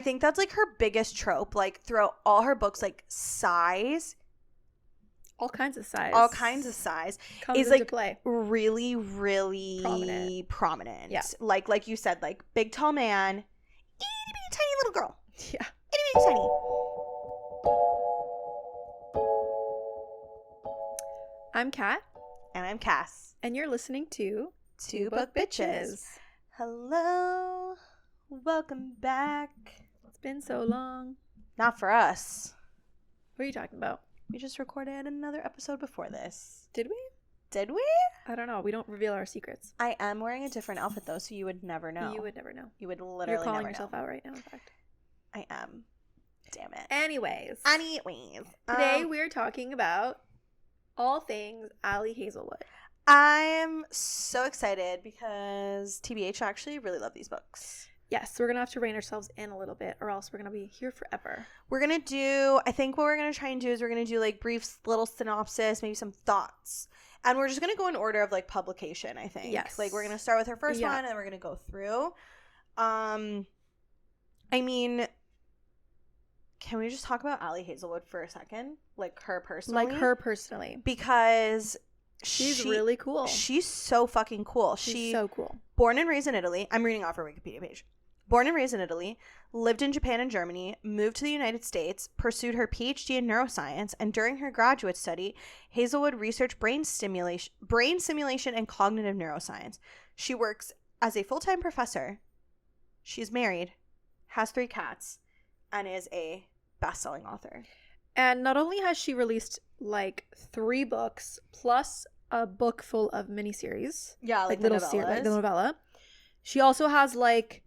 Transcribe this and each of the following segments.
I think that's like her biggest trope, like throughout all her books, like size, all kinds of size comes is into like play. really, really prominent. Yeah. Like you said, like big tall man, itty bitty tiny little girl. Yeah. Itty bitty tiny. I'm Kat. And I'm Cass. And you're listening to Two Book Bitches. Hello. Welcome back. It's been so long. Not for us. What are you talking about? We just recorded another episode before this. Did we? Did we? I don't know. We don't reveal our secrets. I am wearing a different outfit though, so you would never know. You would never know. You would literally You're calling never yourself know. out right now, in fact. I am. Damn it. Anyways. Today we're talking about all things Ali Hazelwood. I'm so excited because TBH, I actually really love these books. Yes, we're going to have to rein ourselves in a little bit or else we're going to be here forever. I think what we're going to try and do is we're going to do like brief little synopsis, maybe some thoughts. And we're just going to go in order of like publication, I think. Yes. Like we're going to start with her first one and then we're going to go through. I mean, can we just talk about Ali Hazelwood for a second? Like her personally? Because she's really cool. She's so fucking cool. She's so cool. Born and raised in Italy. I'm reading off her Wikipedia page. Born and raised in Italy, lived in Japan and Germany, moved to the United States, pursued her PhD in neuroscience, and during her graduate study, Hazelwood researched brain simulation and cognitive neuroscience. She works as a full-time professor. She's married, has 3 cats, and is a best-selling author. And not only has she released like 3 books plus a book full of miniseries. Yeah, like the novellas. The novella. She also has like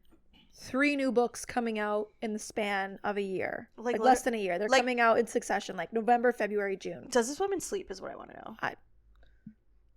3 new books coming out in the span of a year. Like less than a year. They're coming out in succession, like November, February, June. Does this woman sleep is what I want to know.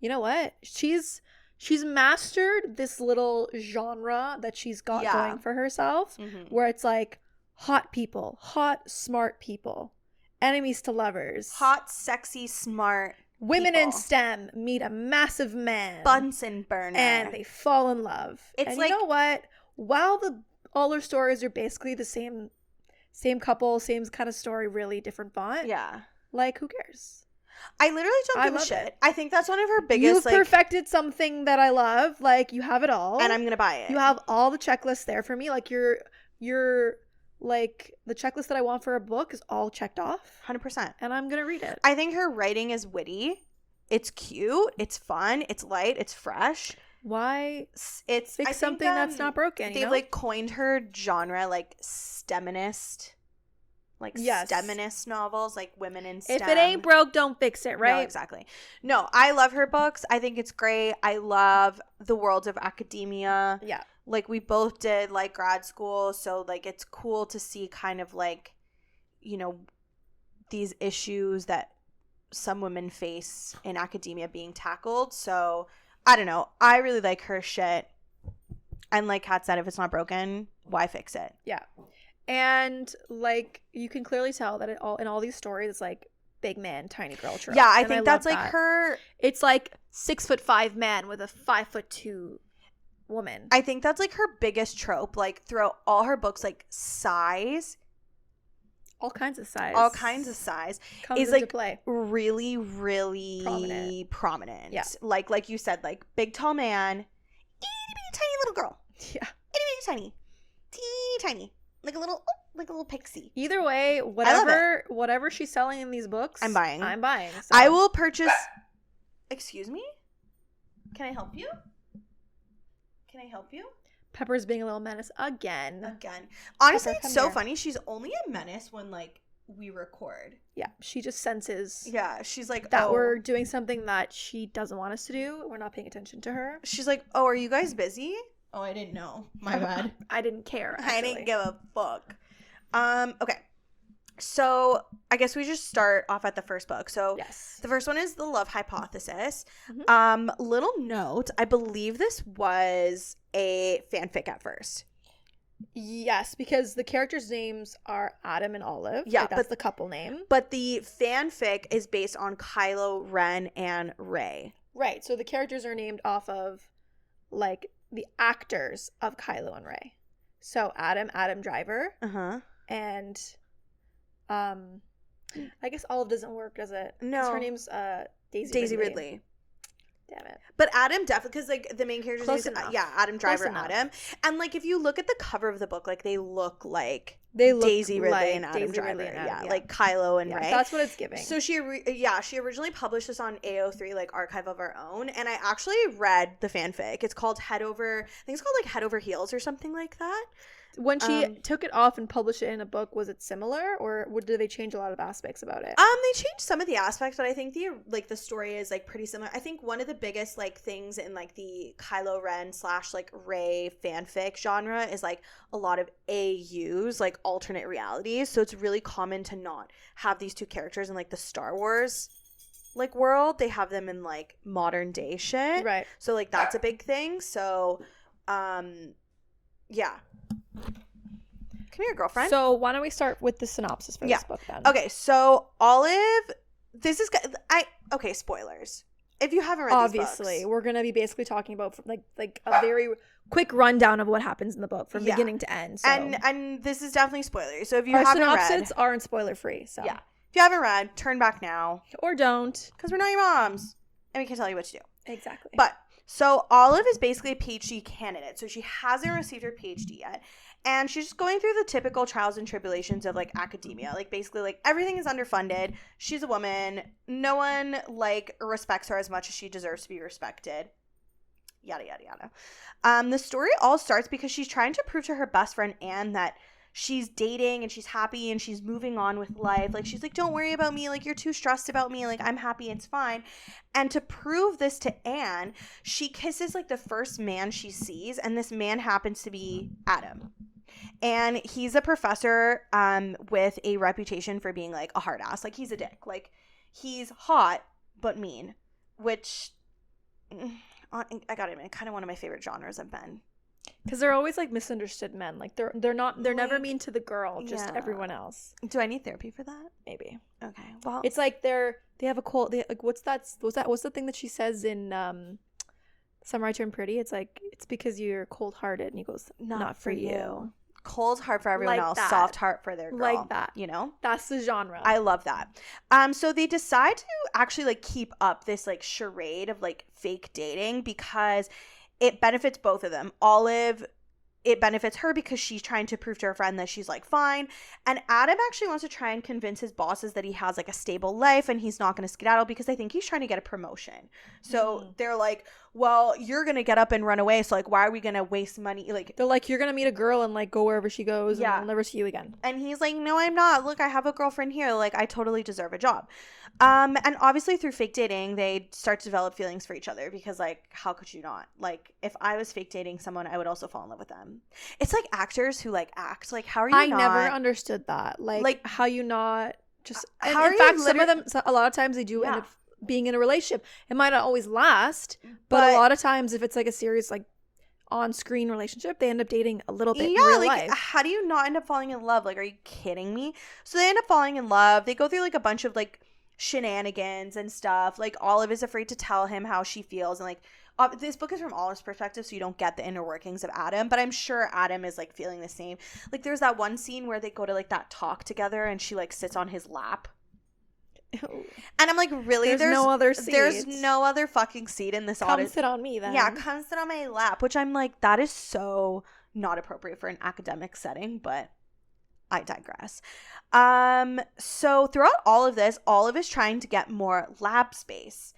You know what? She's mastered this little genre that she's got going for herself, where it's like hot people, hot, smart people, enemies to lovers. Hot, sexy, smart women people. in STEM meet a massive man. Bunsen burner. And they fall in love. It's and like, you know what? While all her stories are basically the same couple, same kind of story, really different font. Yeah. Like, who cares? I literally don't give a shit. It. I think that's one of her biggest, You've perfected something that I love. Like, you have it all. And I'm going to buy it. You have all the checklists there for me. Like, you're like, the checklist that I want for a book is all checked off. 100%. And I'm going to read it. I think her writing is witty. It's cute. It's fun. It's light. It's fresh. Why fix something that's not broken? They've like coined her genre like STEMinist. STEMinist novels, like women in STEM. If it ain't broke, don't fix it, right? No, exactly. No, I love her books. I think it's great. I love the world of academia. Yeah. Like we both did like grad school, so like it's cool to see kind of like, you know, these issues that some women face in academia being tackled. So I don't know. I really like her shit. And like Kat said, if it's not broken, why fix it? Yeah. And like you can clearly tell that in all these stories, it's like big man, tiny girl trope. Yeah, I think that's like her. It's like 6'5" man with a 5'2" woman. I think that's like her biggest trope. Like throughout all her books, like size. All kinds of size comes is into like play. Really, really prominent. Yeah. Like you said, like big tall man, itty bitty tiny little girl. Yeah. Itty bitty tiny. Teeny tiny. Like a little pixie. Either way, whatever she's selling in these books, I'm buying. So. I will purchase. Excuse me? Can I help you? Pepper's being a little menace again. Honestly, Pepper, it's so here. funny. She's only a menace when like we record. Yeah, she just senses. Yeah, she's like that we're doing something that she doesn't want us to do. We're not paying attention to her. She's like, "Oh, are you guys busy?" Oh, I didn't know. My bad. I didn't care. Actually. I didn't give a fuck. Okay. So I guess we just start off at the first book. So yes. The first one is The Love Hypothesis. Mm-hmm. Little note, I believe this was a fanfic at first. Yes, because the characters' names are Adam and Olive. Yeah, like, that's the couple name. But the fanfic is based on Kylo Ren and Rey. Right. So the characters are named off of like the actors of Kylo and Rey. So Adam Driver. Uh-huh. And I guess Olive doesn't work, does it? No. Because her name's Daisy Ridley. Damn it. But Adam definitely, because like the main character's name is Adam Driver. Adam, and like if you look at the cover of the book, like they look like Daisy Ridley like and Adam Daisy Driver. Ridley and Adam, like Kylo and Ray. That's what it's giving. So she originally published this on AO3, like Archive of Our Own, and I actually read the fanfic. It's called Head Over Heels or something like that. When she took it off and published it in a book, was it similar, or did they change a lot of aspects about it? They changed some of the aspects, but I think the story is like pretty similar. I think one of the biggest like things in like the Kylo Ren / like Rey fanfic genre is like a lot of AUs, like alternate realities. So it's really common to not have these two characters in like the Star Wars like world. They have them in like modern day shit. Right. So like that's a big thing. So yeah. Come here, girlfriend. So why don't we start with the synopsis for this book then? Okay, so Olive, spoilers. If you haven't read these books. We're going to be basically talking about like a very quick rundown of what happens in the book from beginning to end. So. And this is definitely spoilers. So if you Our haven't read. synopses aren't spoiler free. So yeah. If you haven't read, turn back now. Or don't. Because we're not your moms. And we can tell you what to do. Exactly. But, so Olive is basically a PhD candidate. So she hasn't received her PhD yet. And she's just going through the typical trials and tribulations of, like, academia. Like, basically, like, everything is underfunded. She's a woman. No one, like, respects her as much as she deserves to be respected. Yada, yada, yada. The story all starts because she's trying to prove to her best friend, Anne, that she's dating and she's happy and she's moving on with life. Like, she's like, don't worry about me. Like, you're too stressed about me. Like, I'm happy. It's fine. And to prove this to Anne, she kisses, like, the first man she sees. And this man happens to be Adam. And he's a professor with a reputation for being, like, a hard ass. Like, he's a dick. Like, he's hot but mean, which, I gotta admit, kind of one of my favorite genres of men. Because they're always, like, misunderstood men. Like, they're never mean to the girl, just everyone else. Do I need therapy for that? Maybe. Okay. Well, it's like they have a cold, like, what's the thing that she says in Samurai Turn Pretty? It's like, it's because you're cold-hearted. And he goes, not for you. Cold heart for everyone else, that. Soft heart for their girl. Like that. You know? That's the genre. I love that. So they decide to actually, like, keep up this, like, charade of, like, fake dating because it benefits both of them. Olive, it benefits her because she's trying to prove to her friend that she's, like, fine. And Adam actually wants to try and convince his bosses that he has, like, a stable life and he's not going to skedaddle because I think he's trying to get a promotion. So they're like, well, you're going to get up and run away. So, like, why are we going to waste money? Like, they're like, you're going to meet a girl and, like, go wherever she goes and I'll never see you again. And he's like, no, I'm not. Look, I have a girlfriend here. Like, I totally deserve a job. And obviously through fake dating, they start to develop feelings for each other because, like, how could you not? Like, if I was fake dating someone, I would also fall in love with them. It's like actors who, like, act. Like, how are you I never understood that. Like, how you not just... How in fact, some of them, a lot of times they do end up being in a relationship. It might not always last, but a lot of times if it's, like, a serious, like, on-screen relationship, they end up dating a little bit in real life. How do you not end up falling in love? Like, are you kidding me? So they end up falling in love. They go through, like, a bunch of, like, shenanigans and stuff. Like, Olive is afraid to tell him how she feels, and, like, this book is from Olive's perspective, so you don't get the inner workings of Adam, but I'm sure Adam is, like, feeling the same. Like, there's that one scene where they go to, like, that talk together and she, like, sits on his lap. And I'm like, really? There's no other seat. There's no other fucking seat in this Come sit on me then. Yeah, come sit on my lap, which I'm like, that is so not appropriate for an academic setting, but I digress. So throughout all of this, Olive is trying to get more lab space.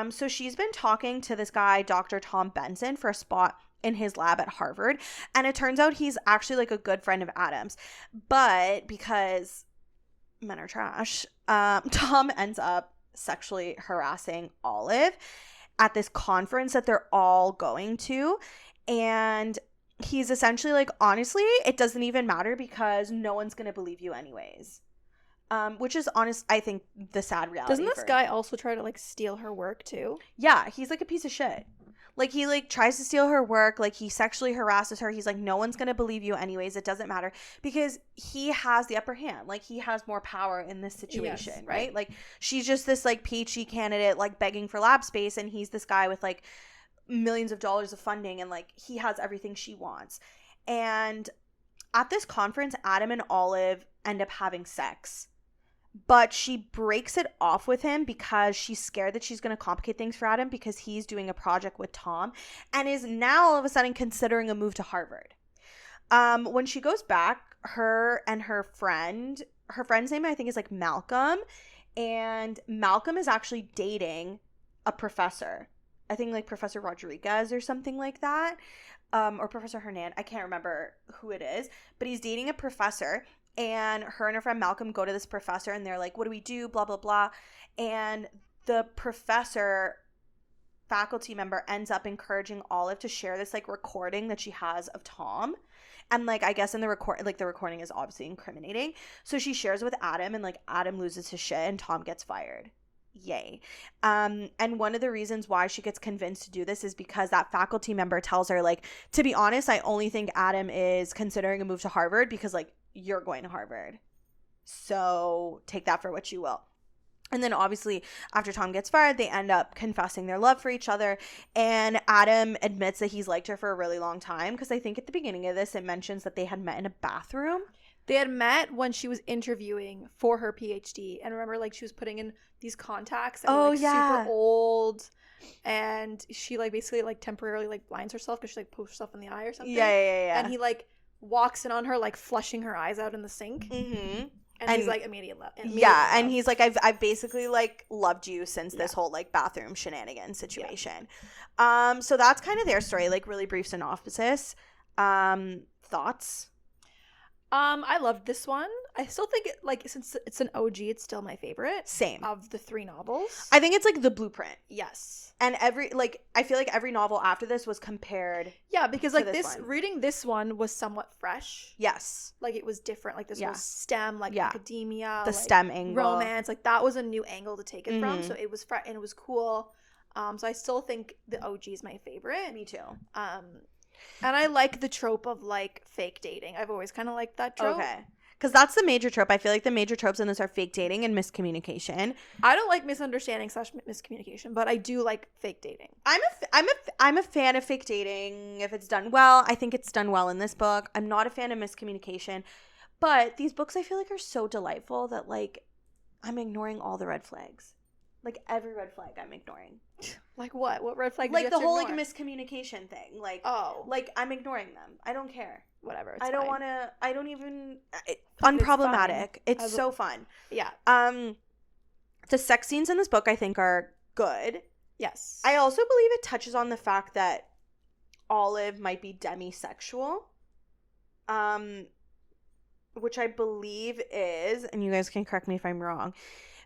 So she's been talking to this guy, Dr. Tom Benson, for a spot in his lab at Harvard. And it turns out he's actually, like, a good friend of Adam's. But because men are trash, Tom ends up sexually harassing Olive at this conference that they're all going to. And he's essentially like, honestly, it doesn't even matter because no one's going to believe you anyways. Which is, I think, the sad reality. Doesn't this guy also try to, like, steal her work too? Yeah, he's, like, a piece of shit. Like, he, like, tries to steal her work. Like, he sexually harasses her. He's like, no one's going to believe you anyways. It doesn't matter. Because he has the upper hand. Like, he has more power in this situation, yes, right? Like, she's just this, like, PhD candidate, like, begging for lab space. And he's this guy with, like, millions of dollars of funding. And, like, he has everything she wants. And At this conference, Adam and Olive end up having sex. But she breaks it off with him because she's scared that she's going to complicate things for Adam because he's doing a project with Tom and is now all of a sudden considering a move to Harvard. When she goes back, her and her friend's name I think is like Malcolm, and Malcolm is actually dating a professor. I think like Professor Rodriguez or something like that, or Professor Hernan. I can't remember who it is, but he's dating a professor. And her friend Malcolm go to this professor and they're like, what do we do? Blah, blah, blah. And the professor, faculty member, ends up encouraging Olive to share this like recording that she has of Tom. And like, I guess in the recording is obviously incriminating. So she shares it with Adam and like Adam loses his shit and Tom gets fired. Yay. And one of the reasons why she gets convinced to do this is because that faculty member tells her like, to be honest, I only think Adam is considering a move to Harvard because like, you're going to Harvard. So take that for what you will. And then obviously after Tom gets fired, they end up confessing their love for each other. And Adam admits that he's liked her for a really long time. Because I think at the beginning of this, it mentions that they had met in a bathroom. They had met when she was interviewing for her PhD. And remember, like, she was putting in these contacts that were, like, super old. And she, like, basically, like, temporarily, like, blinds herself because she, like, pokes herself in the eye or something. Yeah. And he, like, walks in on her, like, flushing her eyes out in the sink. Mm-hmm. And he's like, immediate love. And he's like, I've basically, like, loved you since this whole, like, bathroom shenanigan situation. Yeah. So that's kind of their story, like, really brief synopsis. Thoughts? I loved this one. I still think it, like, since it's an OG, it's still my favorite. Same. Of the 3 novels. I think it's, like, the blueprint. Yes. And I feel like every novel after this was compared. Yeah, because, like, reading this one was somewhat fresh. Yes. Like, it was different. Like, this was STEM, like, academia. The STEM angle. Romance. Like, that was a new angle to take it from. So it was fresh and it was cool. So I still think the OG is my favorite. Me too. And I like the trope of, like, fake dating. I've always kind of liked that trope. Okay. Because that's the major trope. I feel like the major tropes in this are fake dating and miscommunication. I don't like misunderstanding / miscommunication, but I do like fake dating. I'm a fan of fake dating if it's done well. I think it's done well in this book. I'm not a fan of miscommunication. But these books I feel like are so delightful that, like, I'm ignoring all the red flags. Like, every red flag I'm ignoring. Like what? What red flag? Like the whole, like, miscommunication thing. Like, like, I'm ignoring them. I don't care. Whatever. I don't want to. I don't even. Unproblematic. It's so fun. Yeah. The sex scenes in this book I think are good. Yes. I also believe it touches on the fact that Olive might be demisexual. Which I believe is, and you guys can correct me if I'm wrong,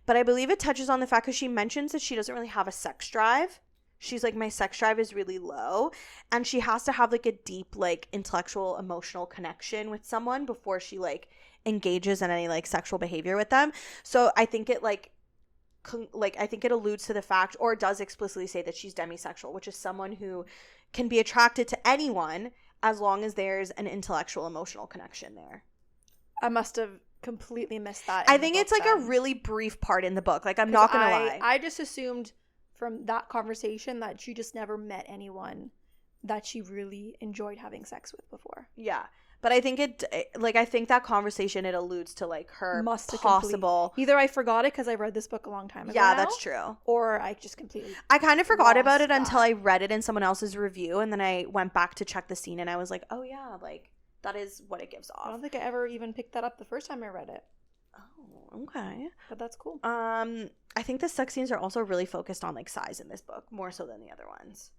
but I believe it touches on the fact because she mentions that she doesn't really have a sex drive. She's like, my sex drive is really low. And she has to have, like, a deep, like, intellectual, emotional connection with someone before she, like, engages in any, like, sexual behavior with them. So I think it, I think it alludes to the fact, or does explicitly say that she's demisexual, which is someone who can be attracted to anyone as long as there's an intellectual, emotional connection there. I must have completely missed that. I think it's, like, a really brief part in the book. Like, I'm not going to lie. I just assumed from that conversation that she just never met anyone that she really enjoyed having sex with before. Yeah. But I think I think that conversation, it alludes to, like, her possible. Either I forgot it because I read this book a long time ago. Yeah, that's true. Or I just completely. I kind of forgot about it until I read it in someone else's review. And then I went back to check the scene and I was like, oh, yeah, like, that is what it gives off. I don't think I ever even picked that up the first time I read it. Oh, okay. But that's cool. I think the sex scenes are also really focused on, like, size in this book, more so than the other ones.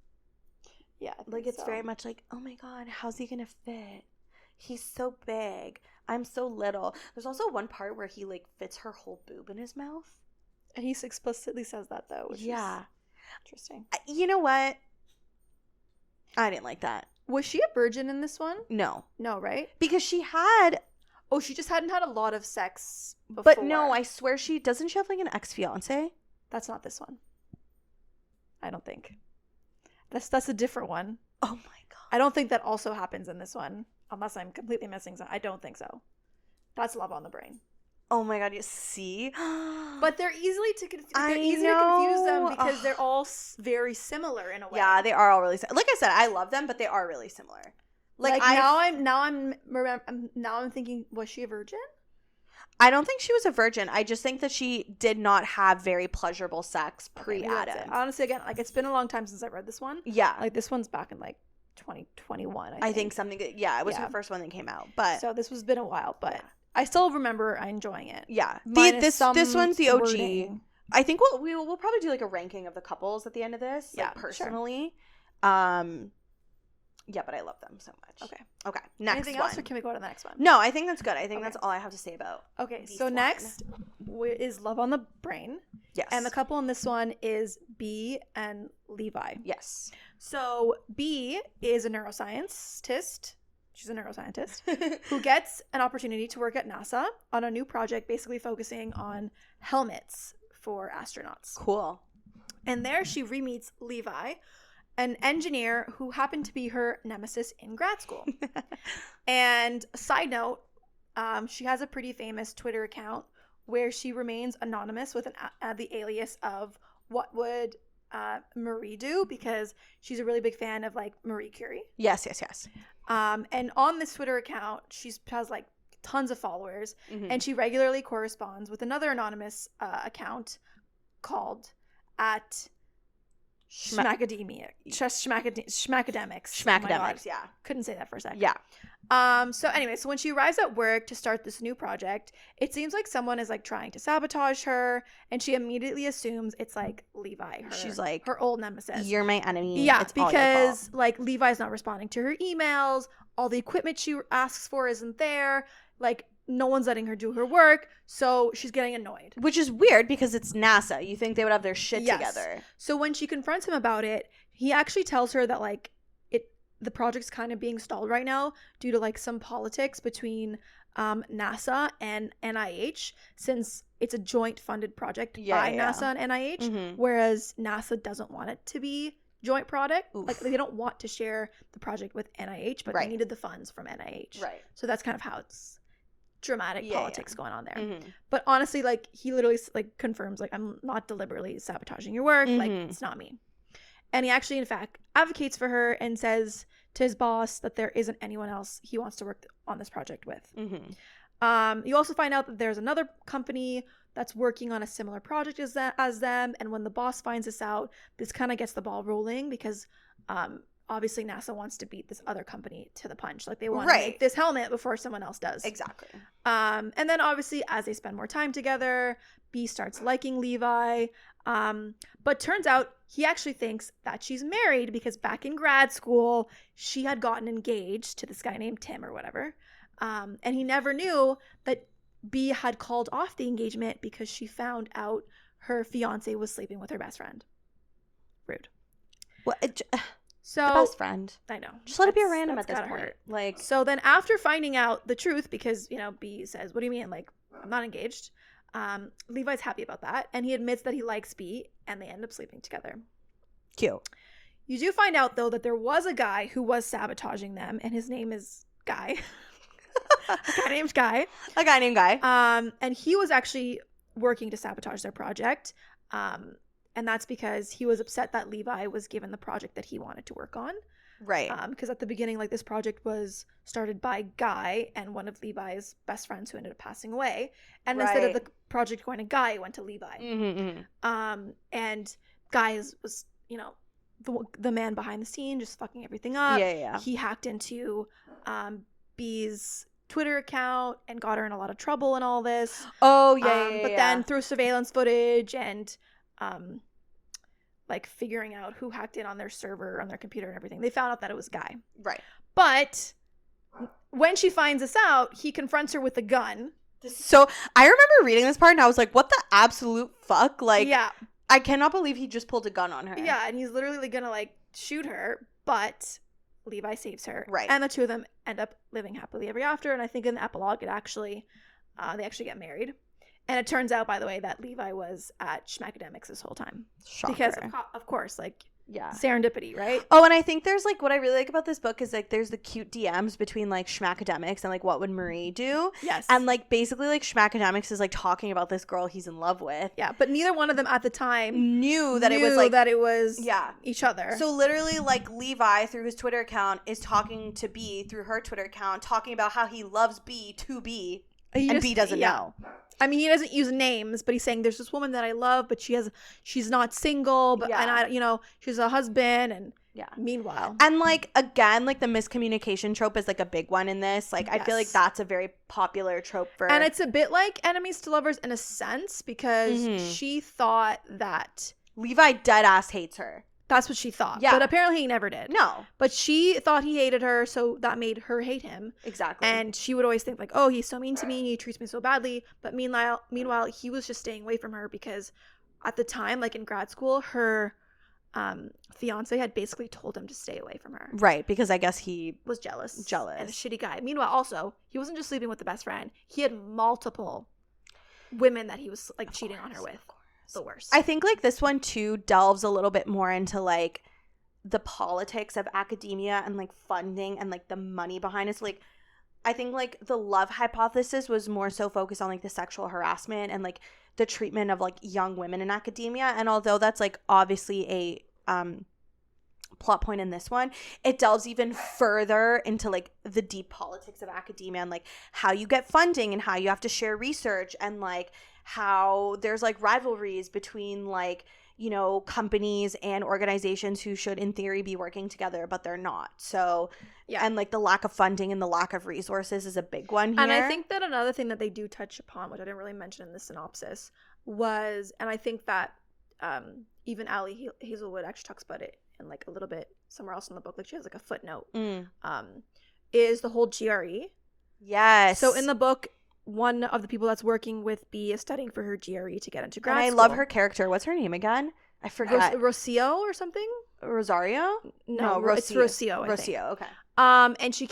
Yeah. Like, it's very much like, oh my God, how's he gonna fit? He's so big. I'm so little. There's also one part where he, like, fits her whole boob in his mouth. And he explicitly says that, though, which is interesting. You know what? I didn't like that. Was she a virgin in this one? No. No, right? Because she had... Oh, she just hadn't had a lot of sex before. But no, I swear doesn't she have, like, an ex-fiance? That's not this one. I don't think. That's a different one. Oh my God. I don't think that also happens in this one. Unless I'm completely missing something. I don't think so. That's Love on the Brain. Oh my God, you see? But they're easy to confuse them because they're all very similar in a way. Yeah, they are all really similar. Like I said, I love them, but they are really similar. Like now I'm thinking, was she a virgin? I don't think she was a virgin. I just think that she did not have very pleasurable sex pre-Adam. Honestly, again, like it's been a long time since I read this one. Yeah. Like this one's back in like 2021, I think something, yeah, it was her first one that came out. But so this was been a while, but I still remember enjoying it. Yeah. This one's the OG. Wording. I think we'll probably do like a ranking of the couples at the end of this. Yeah, like, personally. Sure. Yeah, but I love them so much. Okay. Next Anything else, or can we go to the next one? No, I think that's good. I think that's all I have to say about. Okay, so next is Love on the Brain. Yes. And the couple in this one is B and Levi. Yes. So B is a neuroscientist. She's a neuroscientist who gets an opportunity to work at NASA on a new project basically focusing on helmets for astronauts. Cool. And there she re-meets Levi, an engineer who happened to be her nemesis in grad school. And side note, she has a pretty famous Twitter account where she remains anonymous with the alias of What Would Marie Do, because she's a really big fan of like Marie Curie. Yes. And on this Twitter account, she has like tons of followers, and she regularly corresponds with another anonymous account called at Schmackademia. Schmackademics. Yeah. Couldn't say that for a second. Yeah. So anyway, so when she arrives at work to start this new project, it seems like someone is like trying to sabotage her, and she immediately assumes it's like Levi. She's like, her old nemesis. You're my enemy. Yeah, it's because like Levi's not responding to her emails. All the equipment she asks for isn't there. Like no one's letting her do her work, so she's getting annoyed. Which is weird because it's NASA. You think they would have their shit together. So when she confronts him about it, he actually tells her that like the project's kind of being stalled right now due to like some politics between NASA and NIH, since it's a joint funded project by NASA and NIH, whereas NASA doesn't want it to be joint product. Oof. Like they don't want to share the project with NIH, but they needed the funds from NIH. Right. So that's kind of how it's dramatic politics going on there. But honestly, like he literally like confirms like, I'm not deliberately sabotaging your work. Like it's not me. And he actually, in fact, advocates for her and says to his boss that there isn't anyone else he wants to work on this project with. You also find out that there's another company that's working on a similar project as them. And when the boss finds this out, this kind of gets the ball rolling because obviously NASA wants to beat this other company to the punch. Like they want to make this helmet before someone else does. Exactly. And then obviously as they spend more time together, B starts liking Levi. But turns out he actually thinks that she's married because back in grad school, she had gotten engaged to this guy named Tim or whatever. And he never knew that B had called off the engagement because she found out her fiance was sleeping with her best friend. Rude. Well, so the best friend. I know. Just let it be a random at this point. Hurt. Like, so then after finding out the truth, because B says, "What do you mean? Like, I'm not engaged." Levi's happy about that, and he admits that he likes B, and they end up sleeping together. Cute. You do find out though that there was a guy who was sabotaging them, and his name is Guy. A guy named Guy. A guy named Guy. And he was actually working to sabotage their project. And that's because he was upset that Levi was given the project that he wanted to work on. Right. Because at the beginning, like, this project was started by Guy and one of Levi's best friends who ended up passing away. And instead of the project going to Guy, it went to Levi. And Guy was, the man behind the scene, just fucking everything up. Yeah. He hacked into B's Twitter account and got her in a lot of trouble and all this. Oh, yeah. But then through surveillance footage and like figuring out who hacked in on their server, on their computer and everything, they found out that it was Guy. Right. But when she finds this out, he confronts her with a gun. So I remember reading this part and I was like, what the absolute fuck? Like, yeah. I cannot believe he just pulled a gun on her. Yeah, and he's literally gonna like shoot her, but Levi saves her. Right. And the two of them end up living happily ever after. And I think in the epilogue, they actually get married. And it turns out, by the way, that Levi was at Schmackademics this whole time. Shocker. Because, of course, like, serendipity, right? Oh, and I think there's like what I really like about this book is like there's the cute DMs between like schmackademics and like what would Marie do. Yes. And like basically like schmackademics is like talking about this girl he's in love with. Yeah, but neither one of them at the time knew that it was each other. So literally like Levi through his Twitter account is talking to B through her Twitter account, talking about how he loves B to B and B doesn't know. I mean, he doesn't use names, but he's saying there's this woman that I love, but she's not single, but and I, she's a husband, and meanwhile. And like again, like the miscommunication trope is like a big one in this. Like I feel like that's a very popular trope for. And it's a bit like enemies to lovers in a sense because she thought that Levi dead ass hates her. That's what she thought. Yeah. But apparently he never did. No. But she thought he hated her, so that made her hate him. Exactly. And she would always think like, oh, he's so mean to me. He treats me so badly. But meanwhile, he was just staying away from her because at the time, like in grad school, her fiance had basically told him to stay away from her. Right. Because I guess he was jealous. And a shitty guy. Meanwhile, also, he wasn't just sleeping with the best friend. He had multiple women that he was like cheating on her with. The worst. I think like this one too delves a little bit more into like the politics of academia and like funding and like the money behind it. So, like I think like the love hypothesis was more so focused on like the sexual harassment and like the treatment of like young women in academia. And although that's like obviously a plot point in this one, it delves even further into like the deep politics of academia and like how you get funding and how you have to share research and like how there's like rivalries between like, you know, companies and organizations who should in theory be working together, but they're not. So and like the lack of funding and the lack of resources is a big one here. And I think that another thing that they do touch upon, which I didn't really mention in the synopsis, was, and I think that even Ali Hazelwood actually talks about it in like a little bit somewhere else in the book, like she has like a footnote, is the whole GRE. Yes. So in the book, one of the people that's working with B is studying for her GRE to get into grad school. And I love her character. What's her name again? I forgot. Rocio or something? Rosario? No, it's Rocio. Rocio, okay. And she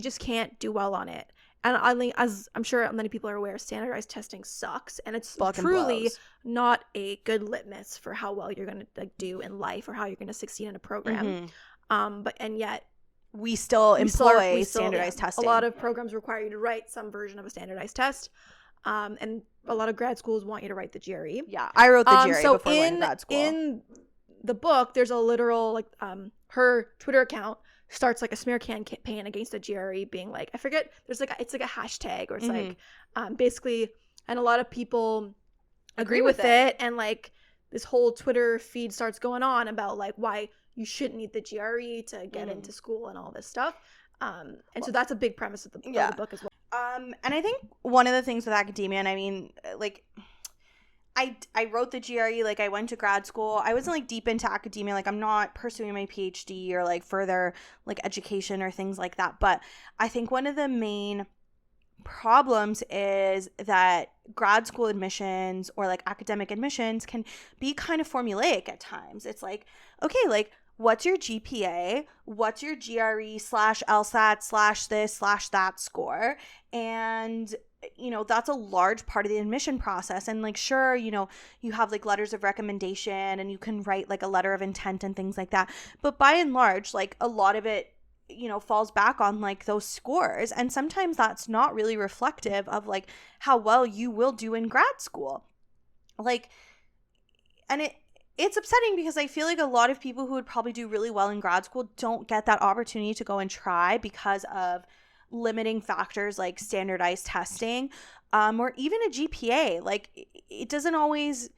just can't do well on it. And as I'm sure many people are aware, standardized testing sucks, and it's truly not a good litmus for how well you're gonna like do in life or how you're gonna succeed in a program. And yet we still employ standardized testing. A lot of programs require you to write some version of a standardized test. And a lot of grad schools want you to write the GRE. Yeah, I wrote the GRE before I went to grad school. In the book, there's a literal, like, her Twitter account starts, like, a smear campaign against the GRE, being like, I forget, there's, like, it's, like, a hashtag, or it's, like, basically, and a lot of people agree with it, and, like, this whole Twitter feed starts going on about, like, why you shouldn't need the GRE to get into school and all this stuff. So that's a big premise of the book as well. And I think one of the things with academia, and I mean, like, I wrote the GRE, like, I went to grad school. I wasn't, like, deep into academia. Like, I'm not pursuing my PhD or, like, further, like, education or things like that. But I think one of the main problems is that grad school admissions or, like, academic admissions can be kind of formulaic at times. It's like, okay, like, what's your GPA? What's your GRE/LSAT/this/that score? And, you know, that's a large part of the admission process. And, like, sure, you know, you have, like, letters of recommendation and you can write, like, a letter of intent and things like that. But by and large, like, a lot of it, you know, falls back on, like, those scores. And sometimes that's not really reflective of, like, how well you will do in grad school. Like, and it's upsetting because I feel like a lot of people who would probably do really well in grad school don't get that opportunity to go and try because of limiting factors like standardized testing, or even a GPA. Like, it doesn't always,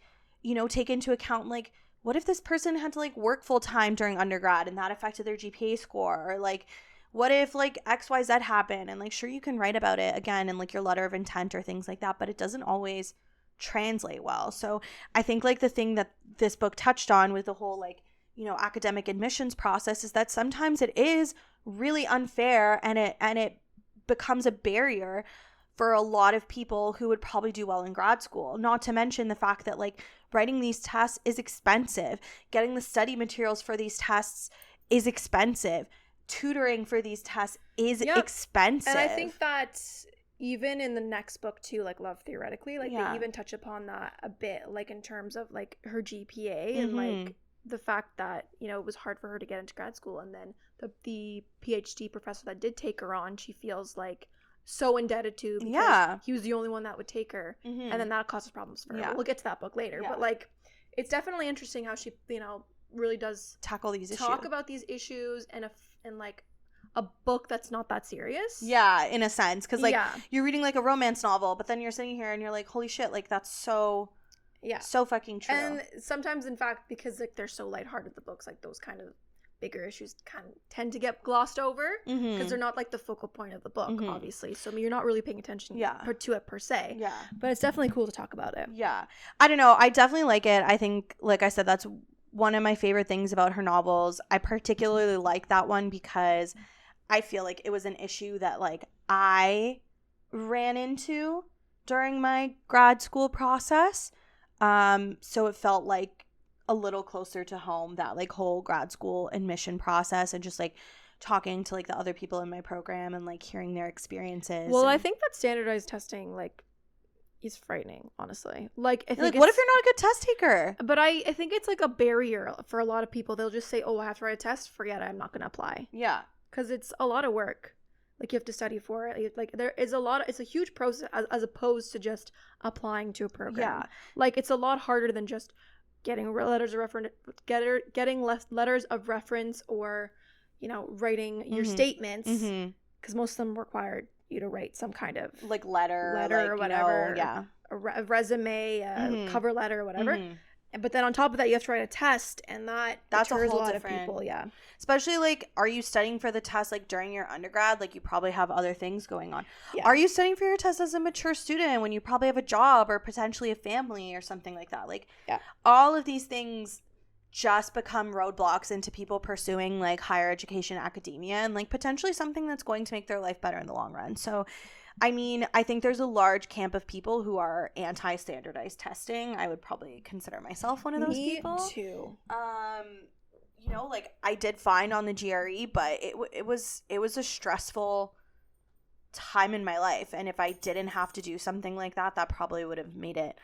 you know, take into account, like, what if this person had to, like, work full time during undergrad and that affected their GPA score? Or, like, what if, like, XYZ happened? And, like, sure, you can write about it again in, like, your letter of intent or things like that, but it doesn't always translate well. So I think, like, the thing that this book touched on with the whole, like, you know, academic admissions process is that sometimes it is really unfair, and it becomes a barrier for a lot of people who would probably do well in grad school. Not to mention the fact that, like, writing these tests is expensive. Getting the study materials for these tests is expensive. Tutoring for these tests is expensive. And I think that even in the next book too, like Love Theoretically, like they even touch upon that a bit, like in terms of like her GPA and like the fact that, you know, it was hard for her to get into grad school, and then the PhD professor that did take her on, she feels like so indebted to because he was the only one that would take her, and then that causes problems for her. We'll get to that book later, but like it's definitely interesting how she, you know, really does tackle these issues, talk about these issues, and like a book that's not that serious. Yeah, in a sense, because like you're reading like a romance novel, but then you're sitting here and you're like, holy shit, like that's so so fucking true. And sometimes, in fact, because like they're so lighthearted, the books, like those kind of bigger issues kind of tend to get glossed over because they're not like the focal point of the book, obviously. So I mean, you're not really paying attention to it per se. Yeah, but it's definitely cool to talk about it. Yeah, I don't know. I definitely like it. I think, like I said, that's one of my favorite things about her novels. I particularly like that one because I feel like it was an issue that like I ran into during my grad school process. So it felt like a little closer to home, that like whole grad school admission process, and just like talking to like the other people in my program and like hearing their experiences. Well, I think that standardized testing like is frightening, honestly. Like, I think like, what if you're not a good test taker? But I think it's like a barrier for a lot of people. They'll just say, oh, I have to write a test, forget it, I'm not gonna apply. Yeah, because it's a lot of work. Like, you have to study for it. Like, there is it's a huge process as opposed to just applying to a program. Yeah. Like, it's a lot harder than just getting letters of reference, letters of reference, or, you know, writing your statements, because most of them required you to write some kind of like letter like, or whatever. You know, a resume, a cover letter, or whatever. But then on top of that, you have to write a test, and that's a whole lot different of people. Yeah, especially like, are you studying for the test like during your undergrad? Like, you probably have other things going on. Are you studying for your test as a mature student when you probably have a job or potentially a family or something like that? Like, all of these things just become roadblocks into people pursuing like higher education, academia, and like potentially something that's going to make their life better in the long run. So I mean, I think there's a large camp of people who are anti-standardized testing. I would probably consider myself one of those people. Me too. You know, like, I did fine on the GRE, but it was a stressful time in my life, and if I didn't have to do something like that, that probably would have made it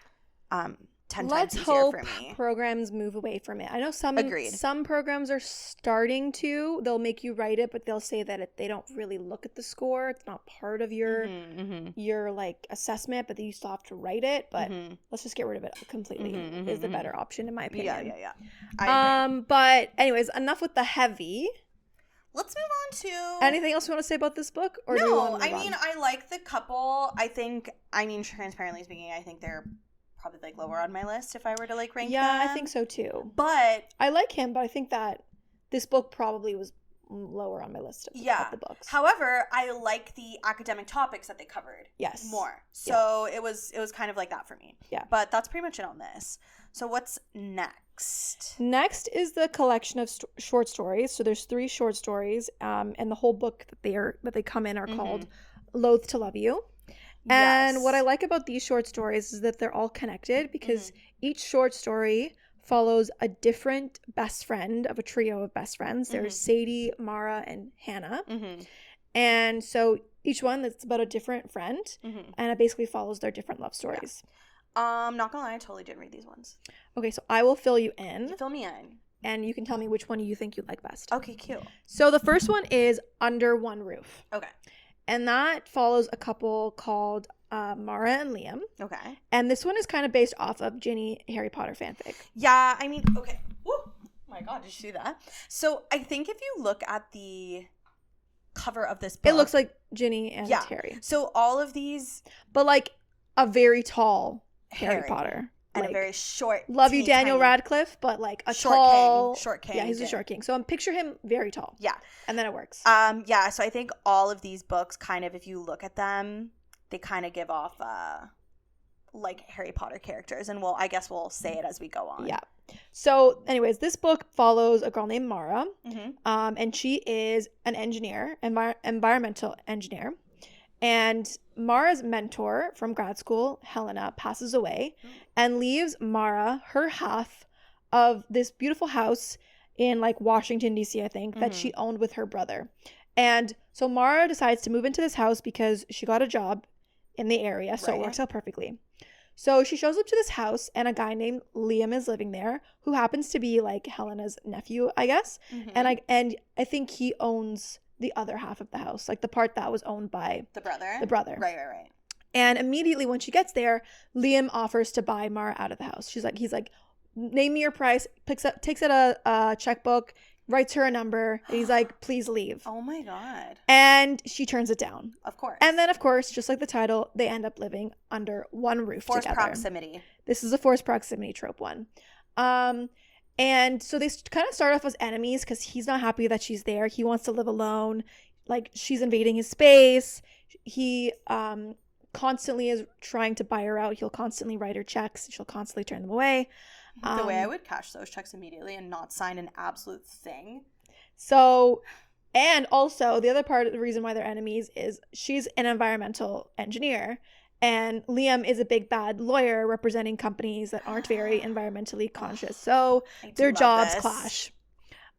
10 times easier for me. Let's hope programs move away from it. I know some programs are starting to. They'll make you write it, but they'll say that they don't really look at the score. It's not part of your like assessment, but then you still have to write it. But let's just get rid of it completely. Is the better option, in my opinion. Yeah. I agree. But anyways, enough with the heavy. Let's move on to anything else you want to say about this book? Or no, do you want to move on? I like the couple. Transparently speaking, I think they're probably like lower on my list if I were to like rank them. Yeah, I think so too. But I like him, but I think that this book probably was lower on my list of the books. However, I like the academic topics that they covered. Yes. More. So it was kind of like that for me. Yeah. But that's pretty much it on this. So what's next? Next is the collection of short stories. So there's 3 short stories, and the whole book that they come in are called Loath to Love You. And what I like about these short stories is that they're all connected, because each short story follows a different best friend of a trio of best friends. There's Sadie, Mara, and Hannah. And so each one that's about a different friend, and it basically follows their different love stories. Not gonna lie, I totally didn't read these ones. Okay, so I will fill you in. Fill me in. And you can tell me which one you think you like best. Okay, cute. So the first one is Under One Roof. Okay. And that follows a couple called Mara and Liam. Okay. And this one is kind of based off of Ginny Harry Potter fanfic. Yeah, I mean, okay. Woo! Oh my god, did you see that? So I think if you look at the cover of this book, it looks like Ginny and Harry. So all of these, but like a very tall Harry Potter. And like, a very short, love you, Daniel Radcliffe, but like a short king. Yeah, he's a short king. So picture him very tall. Yeah. And then it works. Yeah, so I think all of these books kind of, if you look at them, they kind of give off like Harry Potter characters. And I guess we'll say it as we go on. Yeah. So anyways, this book follows a girl named Mara. And she is an engineer, environmental engineer. And Mara's mentor from grad school, Helena, passes away and leaves Mara her half of this beautiful house in like Washington, D.C., I think, that she owned with her brother. And so Mara decides to move into this house because she got a job in the area, so it works out perfectly. So she shows up to this house, and a guy named Liam is living there, who happens to be like Helena's nephew, I guess. Mm-hmm. And I think he owns the other half of the house, like the part that was owned by the brother. Right. And immediately when she gets there, Liam offers to buy Mara out of the house. He's like, name me your price. Takes out a checkbook, writes her a number, and he's like, please leave. Oh my God. And she turns it down. Of course. And then, of course, just like the title, they end up living under one roof together. Forced proximity. This is a forced proximity trope one. And so they kind of start off as enemies because he's not happy that she's there. He wants to live alone. Like, she's invading his space. He constantly is trying to buy her out. He'll constantly write her checks. She'll constantly turn them away. The way I would cash those checks immediately and not sign an absolute thing. So, and also the other part of the reason why they're enemies is she's an environmental engineer and Liam is a big bad lawyer representing companies that aren't very environmentally conscious. So their jobs clash.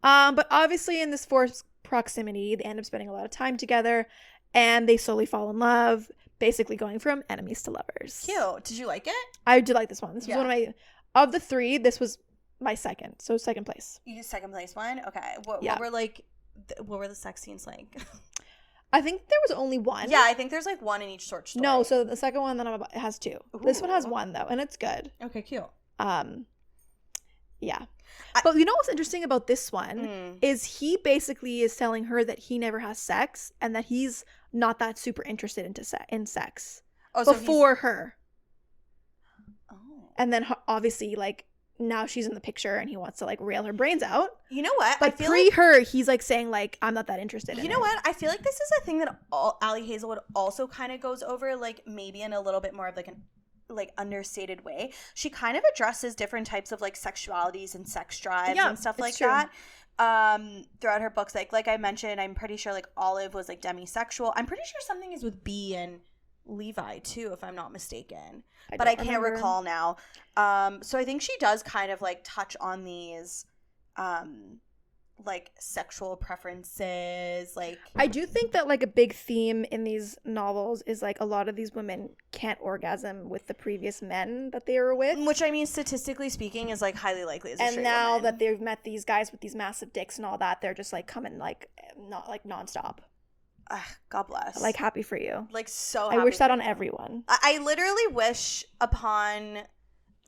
But obviously in this forced proximity, they end up spending a lot of time together and they slowly fall in love, basically going from enemies to lovers. Cute. Did you like it? I did like this one. This was one of my... Of the three, this was my second. So second place. You did second place one? Okay. What were the sex scenes like? I think there was only one. Yeah, I think there's like one in each short story. No, so the second one that I'm about has two. Ooh. This one has one though, and it's good. Okay, cute. Yeah. But you know what's interesting about this one is he basically is telling her that he never has sex and that he's not that super interested in sex before her. And then obviously, like, now she's in the picture and he wants to, like, rail her brains out. You know what? But her, he's, like, saying, like, I'm not that interested in it. You know what? I feel like this is a thing that Ali Hazelwood also kind of goes over, like, maybe in a little bit more of, like, an understated way. She kind of addresses different types of, like, sexualities and sex drives and stuff like that. Throughout her books. Like I mentioned, I'm pretty sure, like, Olive was, like, demisexual. I'm pretty sure something is with B and Levi too, if I'm not mistaken, but I can't recall now. So I think she does kind of like touch on these like sexual preferences. Like, I do think that like a big theme in these novels is like a lot of these women can't orgasm with the previous men that they were with, which I mean statistically speaking is like highly likely as a straight now woman. That they've met these guys with these massive dicks and all that, they're just like coming like not like nonstop. God bless. Like, happy for you. Like, so happy. I wish that on everyone. I literally wish upon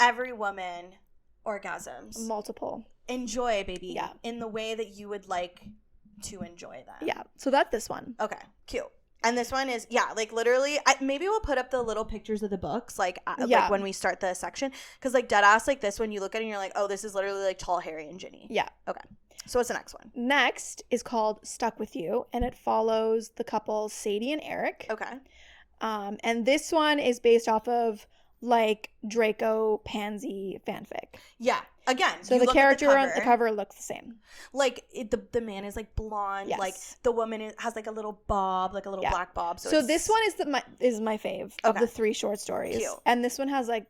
every woman orgasms. Multiple. Enjoy, baby. Yeah. In the way that you would like to enjoy them. Yeah. So that's this one. Okay. Cute. And this one is, yeah, like literally, maybe we'll put up the little pictures of the books, like when we start the section. Because, like, deadass, like this one, you look at it and you're like, oh, this is literally like Tall, Harry, and Ginny. Yeah. Okay. So what's the next one? Next is called Stuck With You, and it follows the couple Sadie and Eric. Okay. And this one is based off of like Draco Pansy fanfic. Yeah. Again, so the character on the cover looks the same. Like the man is like blonde. Yes. Like the woman has like a little bob, like a little black bob. So this one is my fave of the three short stories. Cute. And this one has like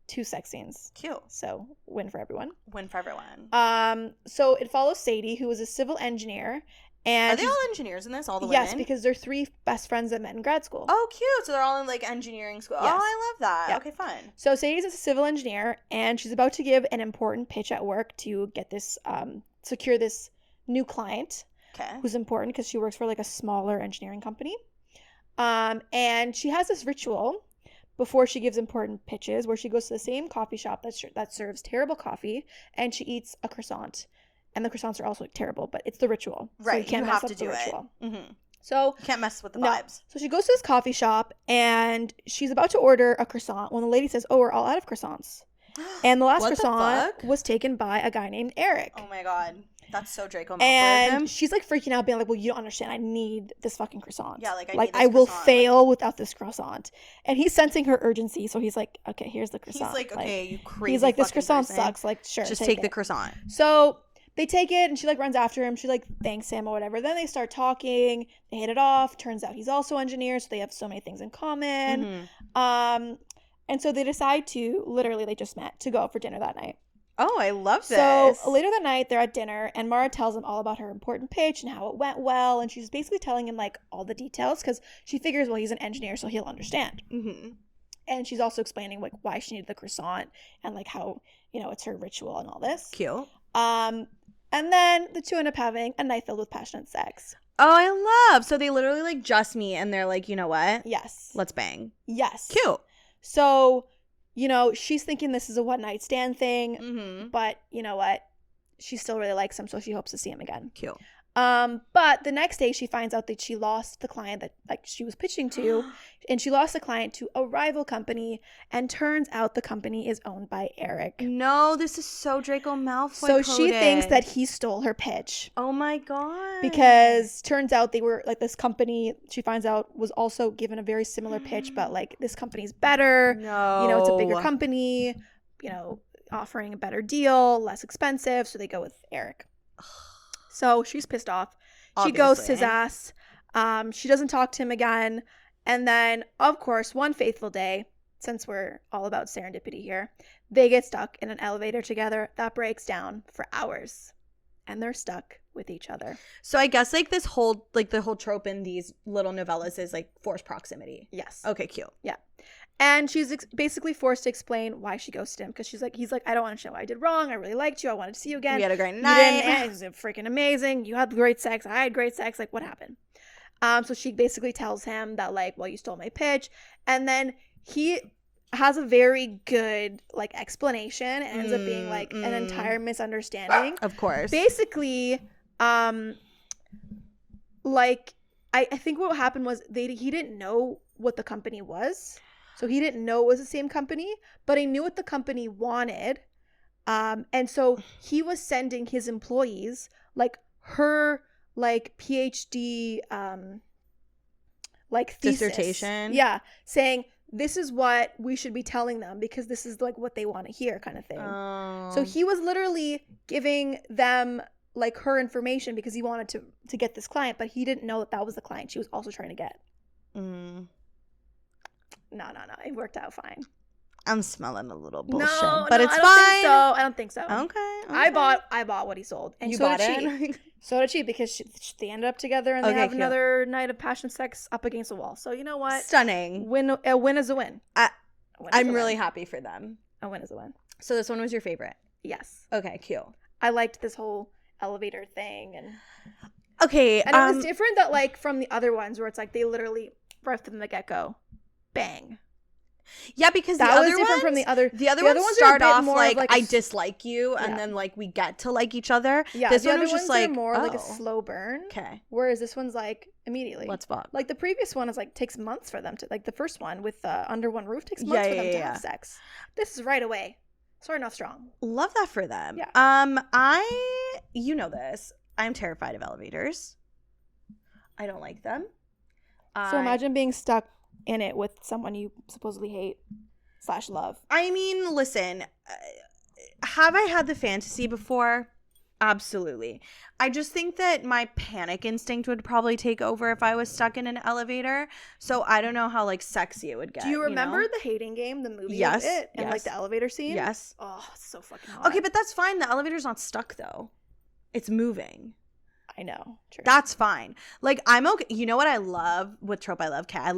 2 sex scenes. Cute. So win for everyone. Win for everyone. So it follows Sadie, who is a civil engineer. And are they all engineers in this? All the women? Yes, because they're 3 best friends that met in grad school. Oh, cute. So they're all in like engineering school. Yes. Oh, I love that. Yep. Okay, fun. So Sadie's a civil engineer, and she's about to give an important pitch at work to get this secure this new client. Okay. Who's important because she works for like a smaller engineering company. And she has this ritual before she gives important pitches where she goes to the same coffee shop that serves terrible coffee, and she eats a croissant. And the croissants are also like, terrible, but it's the ritual. Right, so you can't mess have up to do the ritual. It. Mm-hmm. So you can't mess with the vibes. So she goes to this coffee shop, and she's about to order a croissant when the lady says, oh, we're all out of croissants. And the last croissant was taken by a guy named Eric. Oh my God. That's so Draco Malfoy. And she's like freaking out, being like, well, you don't understand. I need this fucking croissant. Yeah, I will fail without this croissant. And he's sensing her urgency, so he's like, okay, here's the croissant. He's like, okay, you crazy. He's like, this croissant sucks. Like, sure. Just take the croissant. So they take it, and she like runs after him. She like thanks him or whatever. Then they start talking. They hit it off. Turns out he's also an engineer, so they have so many things in common. Mm-hmm. And so they decide to, literally they just met, to go out for dinner that night. Oh, I love this. So later that night, they're at dinner, and Mara tells him all about her important pitch and how it went well, and she's basically telling him like all the details because she figures, well, he's an engineer, so he'll understand. Mm-hmm. And she's also explaining like why she needed the croissant and like how, you know, it's her ritual and all this. Cute. And then the two end up having a night filled with passionate sex. Oh, I love. So they literally like just meet and they're like, you know what? Yes. Let's bang. Yes. Cute. So, you know, she's thinking this is a one night stand thing, Mm-hmm. but you know what? She still really likes him, so she hopes to see him again. Cute. But the next day she finds out that she lost the client that like she was pitching to, and she lost the client to a rival company, and turns out the company is owned by Eric. No, this is so Draco Malfoy. So she thinks that he stole her pitch. Oh my god. Because turns out they were like this company, she finds out, was also given a very similar pitch, but like this company's better. No. You know, it's a bigger company, you know, offering a better deal, less expensive, so they go with Eric. So she's pissed off. She ghosts his ass. She doesn't talk to him again. And then, of course, one fateful day, since we're all about serendipity here, they get stuck in an elevator together that breaks down for hours. And they're stuck with each other. So I guess like this whole, like the whole trope in these little novellas is like forced proximity. Yes. Okay, cute. Yeah. And she's basically forced to explain why she ghosted him. Because he's like, I don't want to know what I did wrong. I really liked you. I wanted to see you again. We had a great You night. didn't. It was freaking amazing. You had great sex. I had great sex. Like, what happened? So she basically tells him that, like, well, you stole my pitch. And then he has a very good, like, explanation. And ends up being, like, an entire misunderstanding. Of course. Basically, like, I think what happened was he didn't know what the company was. So he didn't know it was the same company, but he knew what the company wanted. And so he was sending his employees, like, her, like, PhD, like, thesis. Dissertation. Yeah. Saying, this is what we should be telling them because this is, like, what they want to hear kind of thing. Oh. So he was literally giving them, like, her information because he wanted to get this client, but he didn't know that was the client she was also trying to get. No. It worked out fine. I'm smelling a little bullshit, No, but it's I fine. I don't think so. Okay. I bought what he sold, and You so bought did it? she. So did she because they ended up together and they Okay, have cute. another night of passion sex up against the wall. So you know what? Stunning. A win is a win. I'm really happy for them. A win is a win. So this one was your favorite? Yes. Okay, cute. I liked this whole elevator thing and okay, and it was different that like from the other ones where it's like they literally right from the get-go, bang. Yeah, because that the was other different ones, from the other. The other ones start off more like, like I dislike you, and then like we get to like each other. Yeah, this the one other was just ones like are more like a oh, slow burn. Okay. Whereas this one's like immediately. Let's fuck. Like the previous one is like takes months for them to like the first one with Under One Roof takes months for them to have sex. This is right away. Starting off strong. Love that for them. Yeah. You know this. I'm terrified of elevators. I don't like them. So imagine being stuck in it with someone you supposedly hate / love. I mean, listen, have I had the fantasy before? Absolutely. I just think that my panic instinct would probably take over if I was stuck in an elevator. So I don't know how like sexy it would get. Do you remember know? The Hating Game, the movie? Yes. With it, and yes. like the elevator scene? Yes. Oh, it's so fucking hot. Okay, but that's fine. The elevator's not stuck though. It's moving. I know. True. That's fine. Like I'm okay. You know what I love with trope I love, Kat? I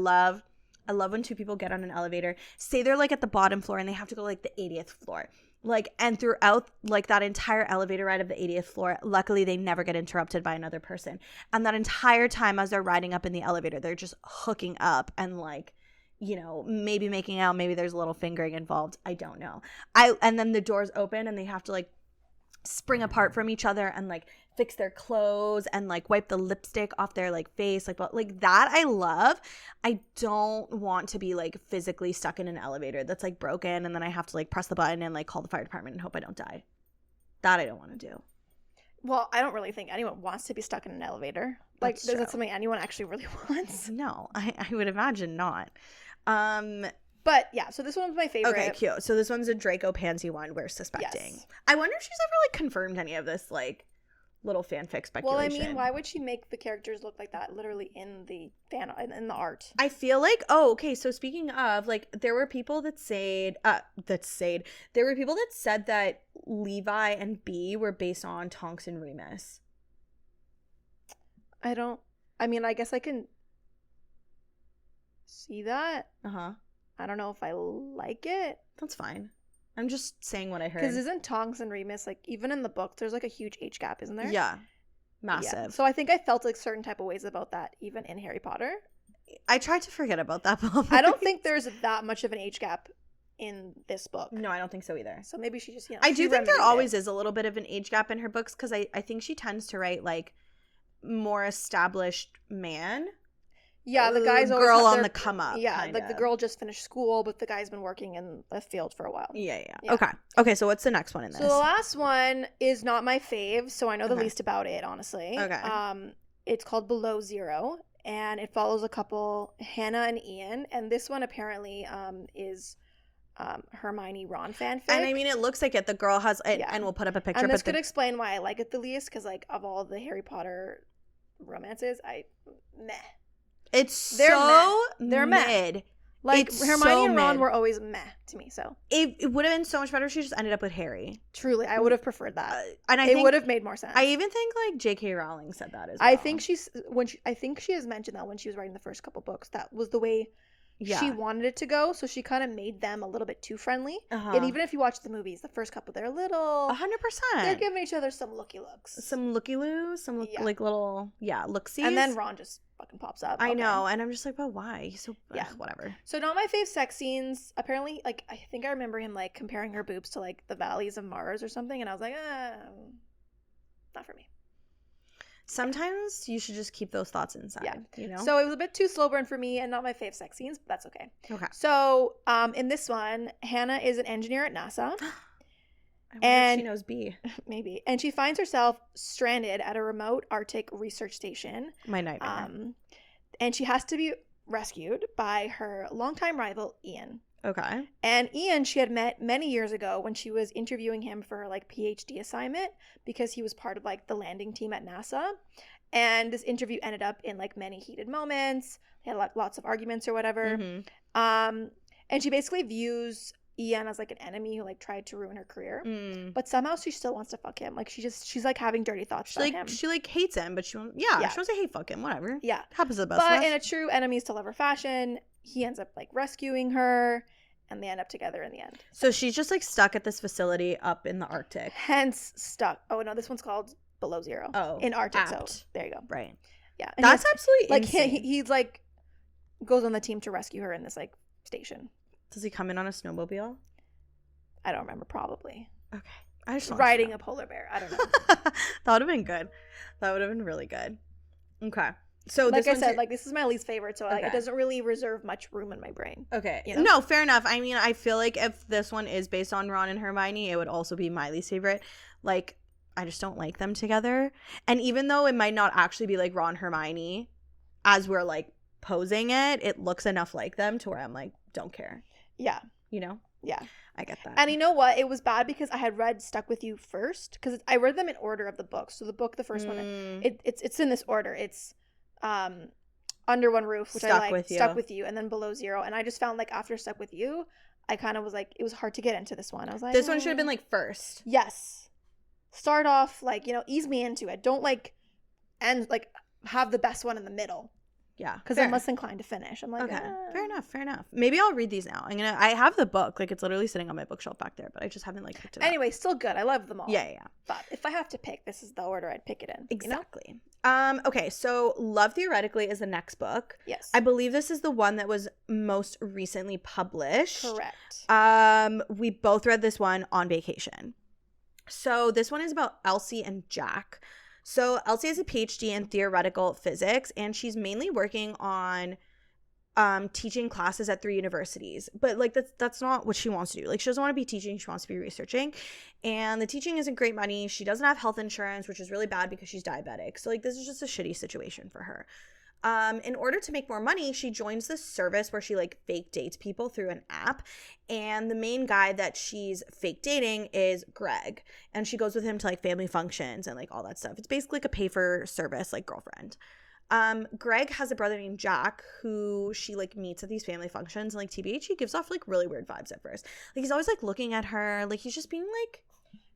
love when two people get on an elevator. Say they're like at the bottom floor and they have to go like the 80th floor. Like, and throughout like that entire elevator ride of the 80th floor, luckily they never get interrupted by another person. And that entire time as they're riding up in the elevator, they're just hooking up and like, you know, maybe making out, maybe there's a little fingering involved. I don't know. And then the doors open and they have to like spring apart from each other and like fix their clothes and like wipe the lipstick off their like face, like that I love. I don't want to be like physically stuck in an elevator that's like broken and then I have to like press the button and like call the fire department and hope I don't die. That I don't want to do. Well, I don't really think anyone wants to be stuck in an elevator. Like, is that something anyone actually really wants? No, I would imagine not. But yeah, so this one's my favorite. Okay, cute. So this one's a Draco Pansy one we're suspecting. Yes. I wonder if she's ever like confirmed any of this like little fanfic speculation. Well, I mean, why would she make the characters look like that literally in the in the art? I feel like okay, so speaking of, like there were people that said there were people that said that Levi and B were based on Tonks and Remus. I mean, I guess I can see that. Uh-huh. I don't know if I like it. That's fine. I'm just saying what I heard. Because isn't Tonks and Remus, like, even in the book, there's, like, a huge age gap, isn't there? Yeah. Massive. Yeah. So I think I felt, like, certain type of ways about that, even in Harry Potter. I tried to forget about that book. I don't think there's that much of an age gap in this book. No, I don't think so either. So maybe she just, you know. I do think there always is a little bit of an age gap in her books, because I think she tends to write, like, more established man. Yeah, the guy's always girl on the come up. Yeah, like the girl just finished school, but the guy's been working in the field for a while. Yeah. Okay, so what's the next one in this? So the last one is not my fave, so I know the least about it, honestly. Okay. It's called Below Zero, and it follows a couple, Hannah and Ian, and this one apparently is Hermione Ron fanfic. And I mean, it looks like it. The girl has it, and we'll put up a picture. And this could explain why I like it the least, because, like, of all the Harry Potter romances, meh. They're mid. Like, it's Hermione and Ron were always meh to me, so. It would have been so much better if she just ended up with Harry. Truly, I would have preferred that. And it would have made more sense. I even think, like, J.K. Rowling said that as well. I think she has mentioned that when she was writing the first couple books, that was the way she wanted it to go, so she kind of made them a little bit too friendly. And even if you watch the movies, the first couple, they're a little 100%. They're giving each other some looky looks, some looky loos, some like little looksies. And then Ron just fucking pops up. I know, and I'm just like, but why? He's so whatever. So not my fave sex scenes. Apparently, like, I think I remember him, like, comparing her boobs to, like, the valleys of Mars or something, and I was like, not for me. Sometimes you should just keep those thoughts inside, you know? So it was a bit too slow burn for me and not my fave sex scenes, but that's okay. Okay. So in this one, Hannah is an engineer at NASA. I wonder if she knows B. Maybe. And she finds herself stranded at a remote Arctic research station. My nightmare. And she has to be rescued by her longtime rival, Ian. Okay. And Ian, she had met many years ago when she was interviewing him for her, like, PhD assignment, because he was part of, like, the landing team at NASA. And this interview ended up in, like, many heated moments. They had lots of arguments or whatever. Mm-hmm. And she basically views Ian as, like, an enemy who, like, tried to ruin her career. But somehow she still wants to fuck him. Like, she's like having dirty thoughts about him. She, like, hates him, but she wants to hate fuck him, whatever. Yeah. Happens to the best of us. But in a true enemies to lover fashion, he ends up, like, rescuing her, and they end up together in the end. So she's just, like, stuck at this facility up in the Arctic. Hence stuck. Oh, no, this one's called Below Zero. Oh. In Arctic, so there you go. Right. Yeah. And that's absolutely like, insane. he's, like, goes on the team to rescue her in this, like, station. Does he come in on a snowmobile? I don't remember, probably. Okay. I just riding a polar bear. I don't know. That would have been good. That would have been really good. Okay. So like I said, like, this is my least favorite, so like, it doesn't really reserve much room in my brain. Okay. You know? No, fair enough. I mean, I feel like if this one is based on Ron and Hermione, it would also be my least favorite. Like, I just don't like them together. And even though it might not actually be like Ron Hermione, as we're, like, posing it, it looks enough like them to where I'm like, don't care. Yeah. You know? Yeah. I get that. And you know what? It was bad because I had read Stuck With You first, because I read them in order of the book. So the book, the first one, it's in this order. It's Under One Roof, which I like, Stuck With You, and then Below Zero. And I just found, like, after Stuck With You, I kind of was like, it was hard to get into this one. I was like, this one should have been, like, first. Yes. Start off, like, you know, ease me into it. Don't, like, end, like, have the best one in the middle. Yeah. Because I'm less inclined to finish. I'm like, okay. Fair enough. Maybe I'll read these now. I have the book. Like, it's literally sitting on my bookshelf back there, but I just haven't, like, picked it up. Anyway, still good. I love them all. Yeah. But if I have to pick, this is the order I'd pick it in. Exactly. You know? Okay, so Love Theoretically is the next book. Yes. I believe this is the one that was most recently published. Correct. We both read this one on vacation. So this one is about Elsie and Jack. So Elsie has a PhD in theoretical physics, and she's mainly working on teaching classes at 3 universities. But, like, that's not what she wants to do. Like, she doesn't want to be teaching. She wants to be researching. And the teaching isn't great money. She doesn't have health insurance, which is really bad because she's diabetic. So, like, this is just a shitty situation for her. In order to make more money, she joins this service where she, like, fake dates people through an app. And the main guy that she's fake dating is Greg. And she goes with him to, like, family functions and, like, all that stuff. It's basically like a pay-for-service, like, girlfriend. Greg has a brother named Jack who she, like, meets at these family functions. And, like, TBH, he gives off, like, really weird vibes at first. Like, he's always, like, looking at her. Like, he's just being, like,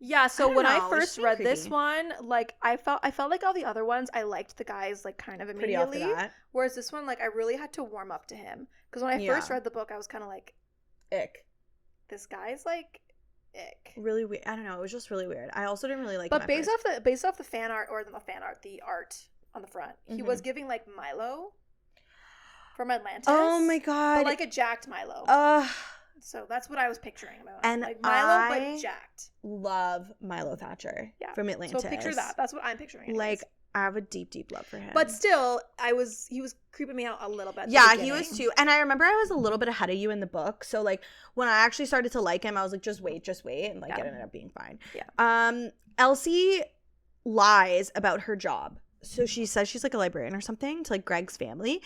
Yeah, so when I first read creepy. this one, like I felt like all the other ones, I liked the guys like kind of immediately. Pretty off the bat. Whereas this one, like I really had to warm up to him. Because when I first read the book, I was kind of like, ick. This guy's like ick. Really weird. I don't know. It was just really weird. I also didn't really like. But based off the fan art, or the fan art, the art on the front, he was giving like Milo from Atlantis. Oh my god! But like a jacked Milo. So that's what I was picturing about. And like Milo, but jacked. Love Milo Thatcher from Atlantis. So picture that. That's what I'm picturing. Anyways. Like, I have a deep, deep love for him. But still, he was creeping me out a little bit. Yeah, he was too. And I remember I was a little bit ahead of you in the book. So like when I actually started to like him, I was like, just wait. And like it ended up being fine. Yeah. Elsie lies about her job. So she says she's like a librarian or something to like Greg's family.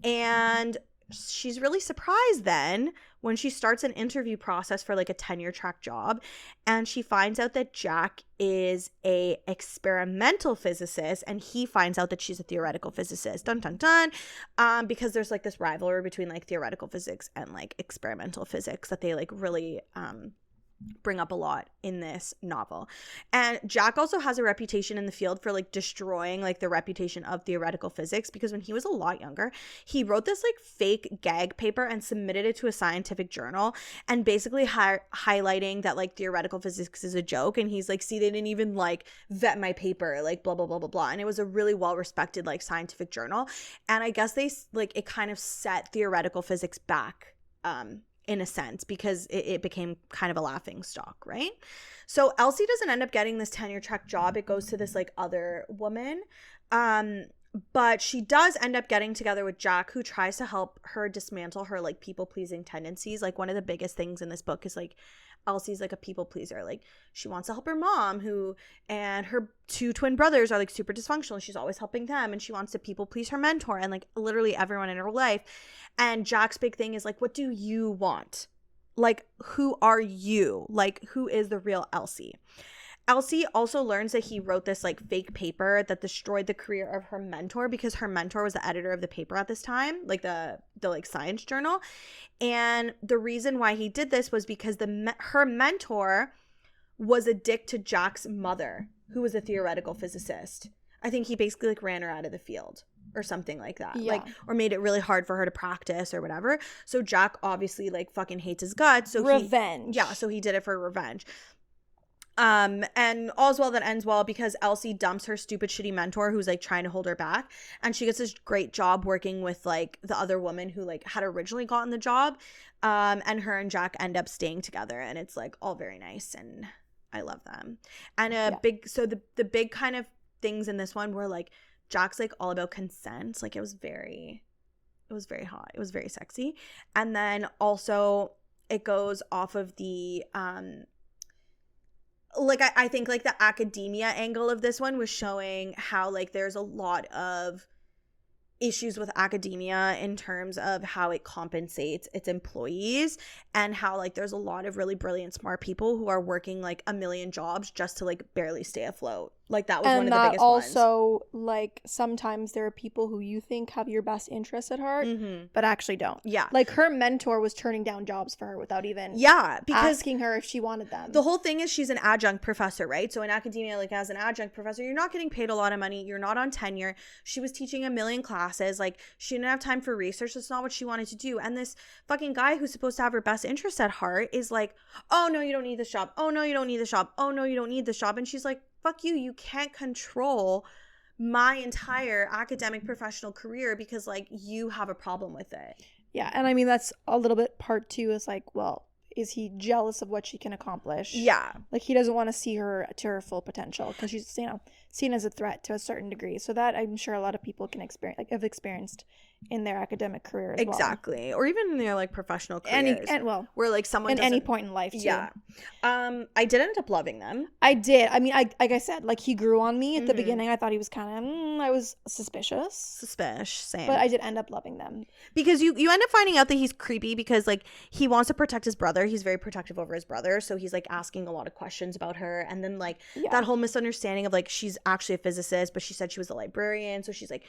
And she's really surprised then when she starts an interview process for like a tenure track job, and she finds out that Jack is a experimental physicist and he finds out that she's a theoretical physicist. Dun dun dun. Because there's like this rivalry between like theoretical physics and like experimental physics that they like really bring up a lot in this novel. And Jack also has a reputation in the field for like destroying like the reputation of theoretical physics, because when he was a lot younger, he wrote this like fake gag paper and submitted it to a scientific journal, and basically highlighting that like theoretical physics is a joke, and he's like, see, they didn't even like vet my paper, like blah blah blah blah blah. And it was a really well respected like scientific journal, and I guess they like it kind of set theoretical physics back in a sense, because it became kind of a laughing stock, right? So Elsie doesn't end up getting this tenure track job. It goes to this like other woman. But she does end up getting together with Jack, who tries to help her dismantle her like people-pleasing tendencies. Like one of the biggest things in this book is like Elsie's like a people pleaser. Like she wants to help her mom, who and her two twin brothers are like super dysfunctional. She's always helping them, and she wants to people please her mentor and like literally everyone in her life. And Jack's big thing is like, what do you want? Like, who are you? Like, who is the real Elsie? Elsie also learns that he wrote this like fake paper that destroyed the career of her mentor, because her mentor was the editor of the paper at this time, like the like science journal. And the reason why he did this was because her mentor was a dick to Jack's mother, who was a theoretical physicist. I think he basically like ran her out of the field or something like that. Yeah. Like, or made it really hard for her to practice or whatever. So Jack obviously like fucking hates his guts. So revenge. So he did it for revenge. And all's well that ends well, because Elsie dumps her stupid shitty mentor who's like trying to hold her back, and she gets this great job working with like the other woman who like had originally gotten the job, and her and Jack end up staying together, and it's like all very nice, and I love them. And the big kind of things in this one were like Jack's like all about consent. Like it was very hot, it was very sexy. And then also it goes off of the like I think like the academia angle of this one was showing how like there's a lot of issues with academia in terms of how it compensates its employees, and how like there's a lot of really brilliant smart people who are working like a million jobs just to like barely stay afloat. Like that was one of the biggest ones. And also like sometimes there are people who you think have your best interests at heart, but actually don't. Yeah. Like her mentor was turning down jobs for her without even because asking her if she wanted them. The whole thing is she's an adjunct professor, right? So in academia, like as an adjunct professor, you're not getting paid a lot of money. You're not on tenure. She was teaching a million classes. Like she didn't have time for research. That's not what she wanted to do. And this fucking guy who's supposed to have her best interests at heart is like, oh no, you don't need this job. Oh no, you don't need this job. Oh no, you don't need this job. And she's like, fuck you, you can't control my entire academic professional career because like you have a problem with it. Yeah, and I mean that's a little bit part two is like, well, is he jealous of what she can accomplish? Yeah. Like he doesn't want to see her to her full potential because she's, you know, seen as a threat to a certain degree. So that I'm sure a lot of people can experience, like have experienced in their academic career as exactly. Or even in their like professional careers. Where like someone in any point in life too. Yeah. I did end up loving them. I did. I mean, like I said, like he grew on me at the beginning. I thought he was kind of, I was suspicious. Same. But I did end up loving them. Because you end up finding out that he's creepy because like he wants to protect his brother. He's very protective over his brother. So he's like asking a lot of questions about her. And then like that whole misunderstanding of like she's actually a physicist, but she said she was a librarian. So he's like,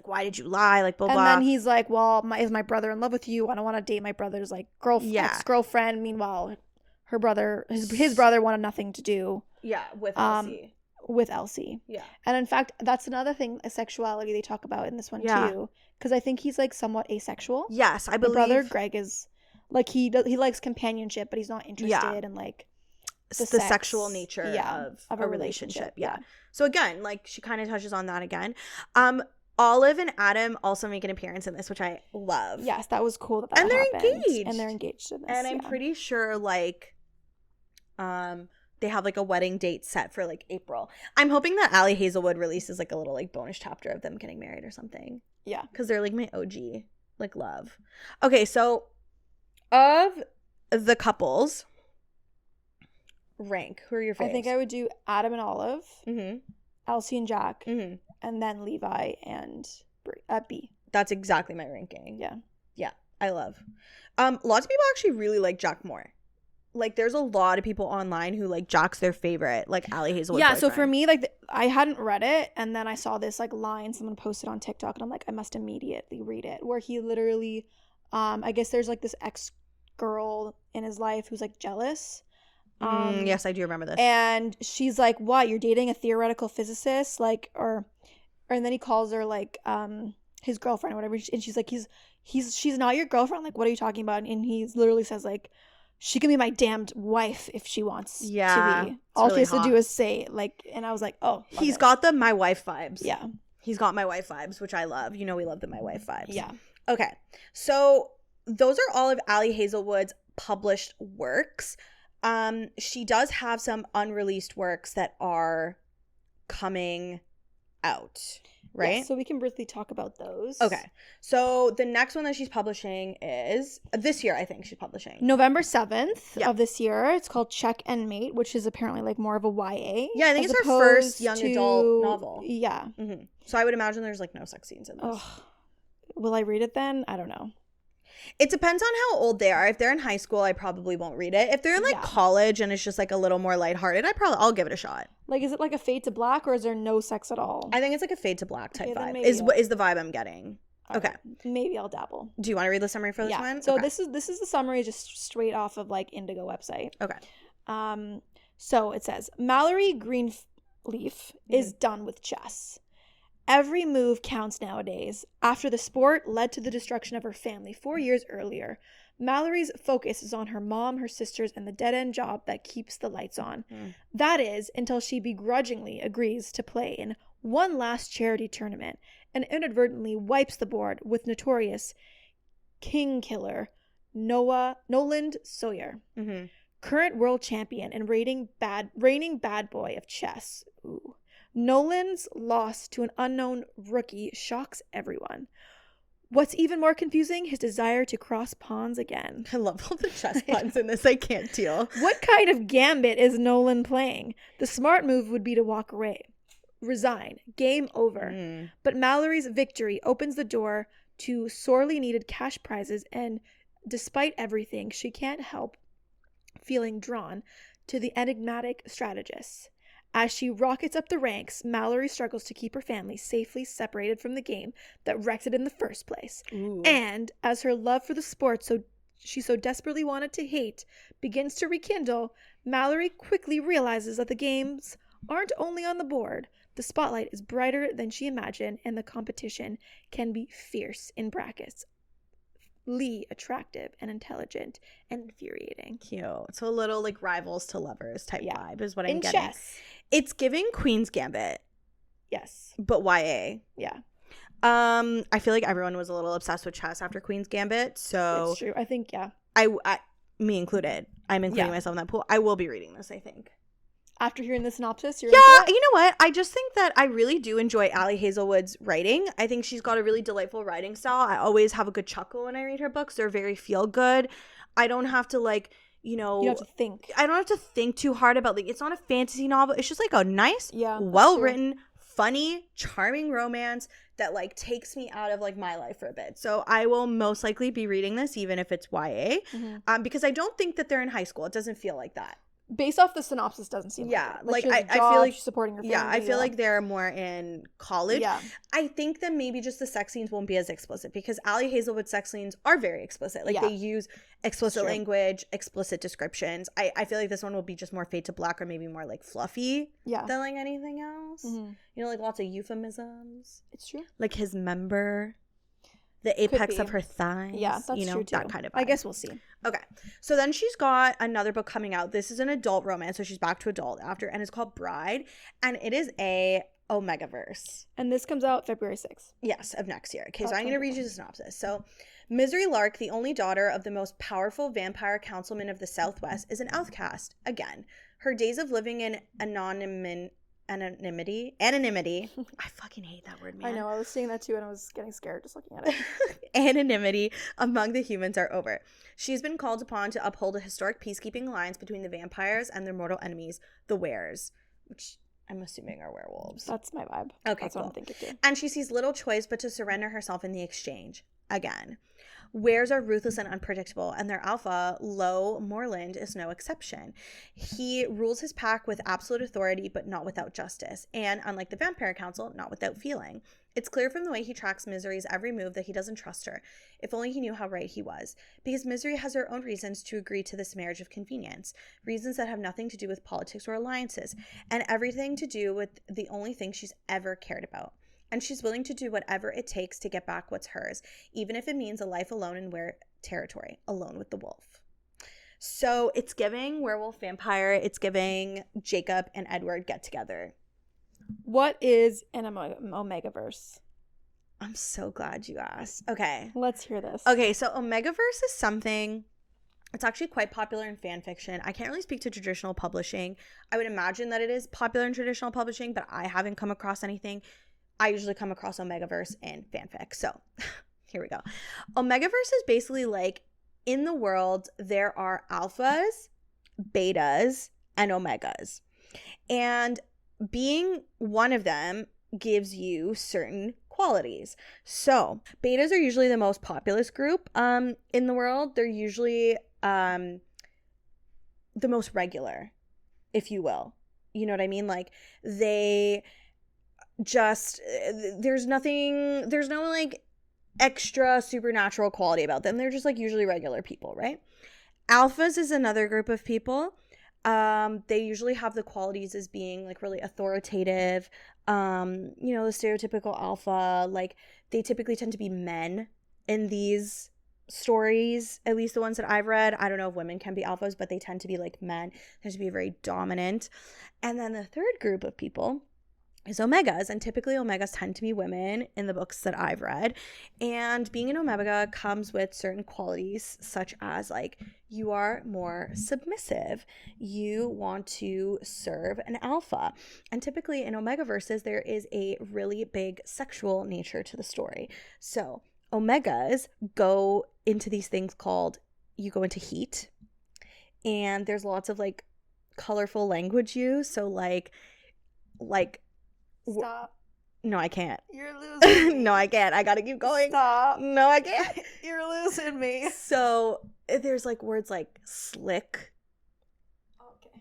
why did you lie? Like blah, blah. And then he's like, well, is my brother in love with you? I don't want to date my brother's like ex-girlfriend. Meanwhile, her brother, his brother wanted nothing to do Yeah, with Elsie. With Elsie. Yeah. And in fact, that's another thing, a sexuality they talk about in this one too. Because I think he's like somewhat asexual. Yes, I believe. My brother Greg is like he likes companionship, but he's not interested in like the sexual nature of a relationship. Yeah. So again, like she kind of touches on that again. Olive and Adam also make an appearance in this, which I love. Yes, that was cool. That and they're happened. engaged. And they're engaged in this. And I'm pretty sure like they have like a wedding date set for like April. I'm hoping that Ali Hazelwood releases like a little like bonus chapter of them getting married or something. Yeah. Because they're like my OG like love. Okay, so of the couples, rank. Who are your faves? I think I would do Adam and Olive, Elsie and Jack, and then Levi and B. That's exactly my ranking. Yeah. Yeah, I love. Lots of people actually really like Jack more. Like, there's a lot of people online who like Jack's their favorite, like Ali Hazelwood. Yeah, boyfriend. So for me, like I hadn't read it, and then I saw this like line someone posted on TikTok, and I'm like, I must immediately read it. Where he literally, I guess there's like this ex girl in his life who's like jealous. Yes, I do remember this. And she's like, "What? You're dating a theoretical physicist?" Like, and then he calls her like his girlfriend or whatever, and she's like, she's not your girlfriend. Like, what are you talking about? And he literally says like, she can be my damned wife if she wants to be. All really she has to do is say like, and I was like, oh, he's got the my wife vibes. Yeah, he's got my wife vibes, which I love. You know, we love the my wife vibes. Yeah. Okay, so those are all of Ali Hazelwood's published works. She does have some unreleased works that are coming out, right? Yeah, so we can briefly talk about those. Okay. So the next one that she's publishing is this year, I think she's publishing. November 7th of this year. It's called Check and Mate, which is apparently like more of a YA. Yeah, I think it's her first young adult novel. Yeah. Mm-hmm. So I would imagine there's like no sex scenes in this. Ugh. Will I read it then? I don't know. It depends on how old they are. If they're in high school, I probably won't read it. If they're in like college and it's just like a little more lighthearted, I'll give it a shot. Like, is it like a Fade to Black or is there no sex at all? I think it's like a Fade to Black type vibe. Is the vibe I'm getting. Okay. Maybe I'll dabble. Do you want to read the summary for this one? So this is the summary just straight off of like Indigo website. Okay. So it says Mallory Greenleaf is done with chess. Every move counts nowadays. After the sport led to the destruction of her family 4 years earlier, Mallory's focus is on her mom, her sisters, and the dead-end job that keeps the lights on. That is, until she begrudgingly agrees to play in one last charity tournament and inadvertently wipes the board with notorious king killer Noland Sawyer, current world champion and reigning bad boy of chess. Ooh. Nolan's loss to an unknown rookie shocks everyone. What's even more confusing, his desire to cross pawns again. I love all the chess puns in this. I can't deal. What kind of gambit is Nolan playing? The smart move would be to walk away. Resign. Game over. But Mallory's victory opens the door to sorely needed cash prizes, and despite everything, she can't help feeling drawn to the enigmatic strategist. As she rockets up the ranks, Mallory struggles to keep her family safely separated from the game that wrecked it in the first place. Ooh. And as her love for the sport she so desperately wanted to hate begins to rekindle, Mallory quickly realizes that the games aren't only on the board. The spotlight is brighter than she imagined, and the competition can be fierce in brackets. Lee, attractive and intelligent and infuriating. Cute. So a little like rivals to lovers type vibe is what I'm getting. Chess. It's giving Queen's Gambit. Yes. But YA. Yeah. I feel like everyone was a little obsessed with chess after Queen's Gambit, so it's true. I think I me included. I'm including myself in that pool. I will be reading this, I think. After hearing the synopsis, you know what? I just think that I really do enjoy Ali Hazelwood's writing. I think she's got a really delightful writing style. I always have a good chuckle when I read her books. They're very feel good. I don't have to like, you don't have to think. I don't have to think too hard about like, it's not a fantasy novel. It's just like a nice, well-written, funny, charming romance that like takes me out of like my life for a bit. So I will most likely be reading this even if it's YA, because I don't think that they're in high school. It doesn't feel like that. based off the synopsis, doesn't seem like it. I feel like she's supporting her family. Yeah, I feel like they're more in college. Yeah. I think that maybe just the sex scenes won't be as explicit because Ali Hazelwood's sex scenes are very explicit. Like they use explicit language, explicit descriptions. I feel like this one will be just more fade to black or maybe more like fluffy than like anything else. You know, like lots of euphemisms. It's true. Like his member. The apex of her thighs. Yeah, that's true too. That kind of vibe. I guess we'll see. Okay. So then she's got another book coming out. This is an adult romance, so she's back to adult after, and it's called Bride, and it is a Omegaverse. And this comes out February 6th. Yes, of next year. Okay, so I'm going to read you the synopsis. So, Misery Lark, the only daughter of the most powerful vampire councilman of the Southwest, is an outcast. Again, her days of living in anonymity. I fucking hate that word, man. I know. I was seeing that too, and I was getting scared just looking at it. Anonymity among the humans are over. She's been called upon to uphold a historic peacekeeping alliance between the vampires and their mortal enemies, the Wares, which I'm assuming are werewolves. That's my vibe. Okay, that's cool. what I'm thinking too. And she sees little choice but to surrender herself in the exchange. Again. Wares are ruthless and unpredictable, and their alpha, Lo Moreland, is no exception. He rules his pack with absolute authority, but not without justice, and unlike the Vampire Council, not without feeling. It's clear from the way he tracks Misery's every move that he doesn't trust her. If only he knew how right he was. Because Misery has her own reasons to agree to this marriage of convenience, reasons that have nothing to do with politics or alliances, and everything to do with the only thing she's ever cared about. And she's willing to do whatever it takes to get back what's hers, even if it means a life alone in Were territory, alone with the wolf. So it's giving werewolf vampire. It's giving Jacob and Edward get together. What is an Omegaverse? I'm so glad you asked. Okay. Let's hear this. Okay, so Omegaverse is something... It's actually quite popular in fan fiction. I can't really speak to traditional publishing. I would imagine that it is popular in traditional publishing, but I haven't come across anything. I usually come across Omegaverse in fanfic. So here we go. Omegaverse is basically like in the world, there are alphas, betas, and omegas. And being one of them gives you certain qualities. So betas are usually the most populous group in the world. They're usually the most regular, if you will. You know what I mean? Like they... just there's no like extra supernatural quality about them. They're just like usually regular people, right? Alphas is another group of people. They usually have the qualities as being like really authoritative, you know, the stereotypical alpha. Like they typically tend to be men in these stories, at least the ones that I've read. I don't know if women can be alphas, but they tend to be like men. They tend to be very dominant. And then the third group of people is omegas, and typically omegas tend to be women in the books that I've read. And being an omega comes with certain qualities such as like you are more submissive, you want to serve an alpha, and typically in Omegaverses there is a really big sexual nature to the story. So omegas go into these things called, you go into heat, and there's lots of like colorful language used. So like Stop. No, I can't. You're losing. No, I can't. I gotta keep going. Stop. No, I can't. You're losing me. So there's like words like slick. Okay.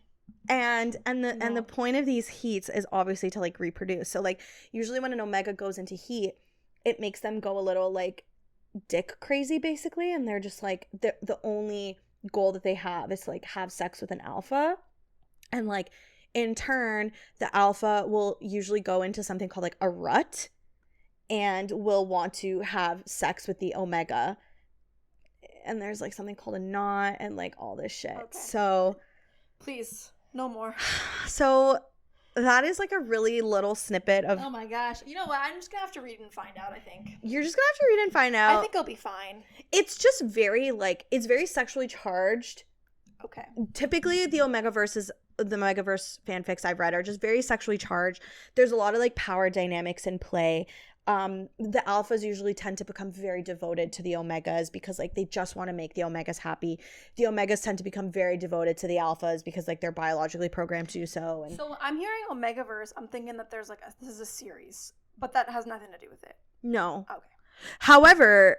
And the point of these heats is obviously to like reproduce. So like usually when an omega goes into heat, it makes them go a little like dick crazy basically, and they're just like the only goal that they have is to like have sex with an alpha, and like in turn, the alpha will usually go into something called like a rut and will want to have sex with the omega. And there's like something called a knot and like all this shit. Okay. So please, no more. So that is like a really little snippet of... Oh my gosh. You know what? I'm just going to have to read and find out, I think. You're just going to have to read and find out. I think I'll be fine. It's just very like, it's very sexually charged. Okay. Typically the Omegaverse fanfics I've read are just very sexually charged. There's a lot of like power dynamics in play. The alphas usually tend to become very devoted to the omegas because like they just want to make the omegas happy. The omegas tend to become very devoted to the alphas because like they're biologically programmed to do so. And so I'm hearing Omegaverse, I'm thinking that there's like this is a series, but that has nothing to do with it. No. Okay. However,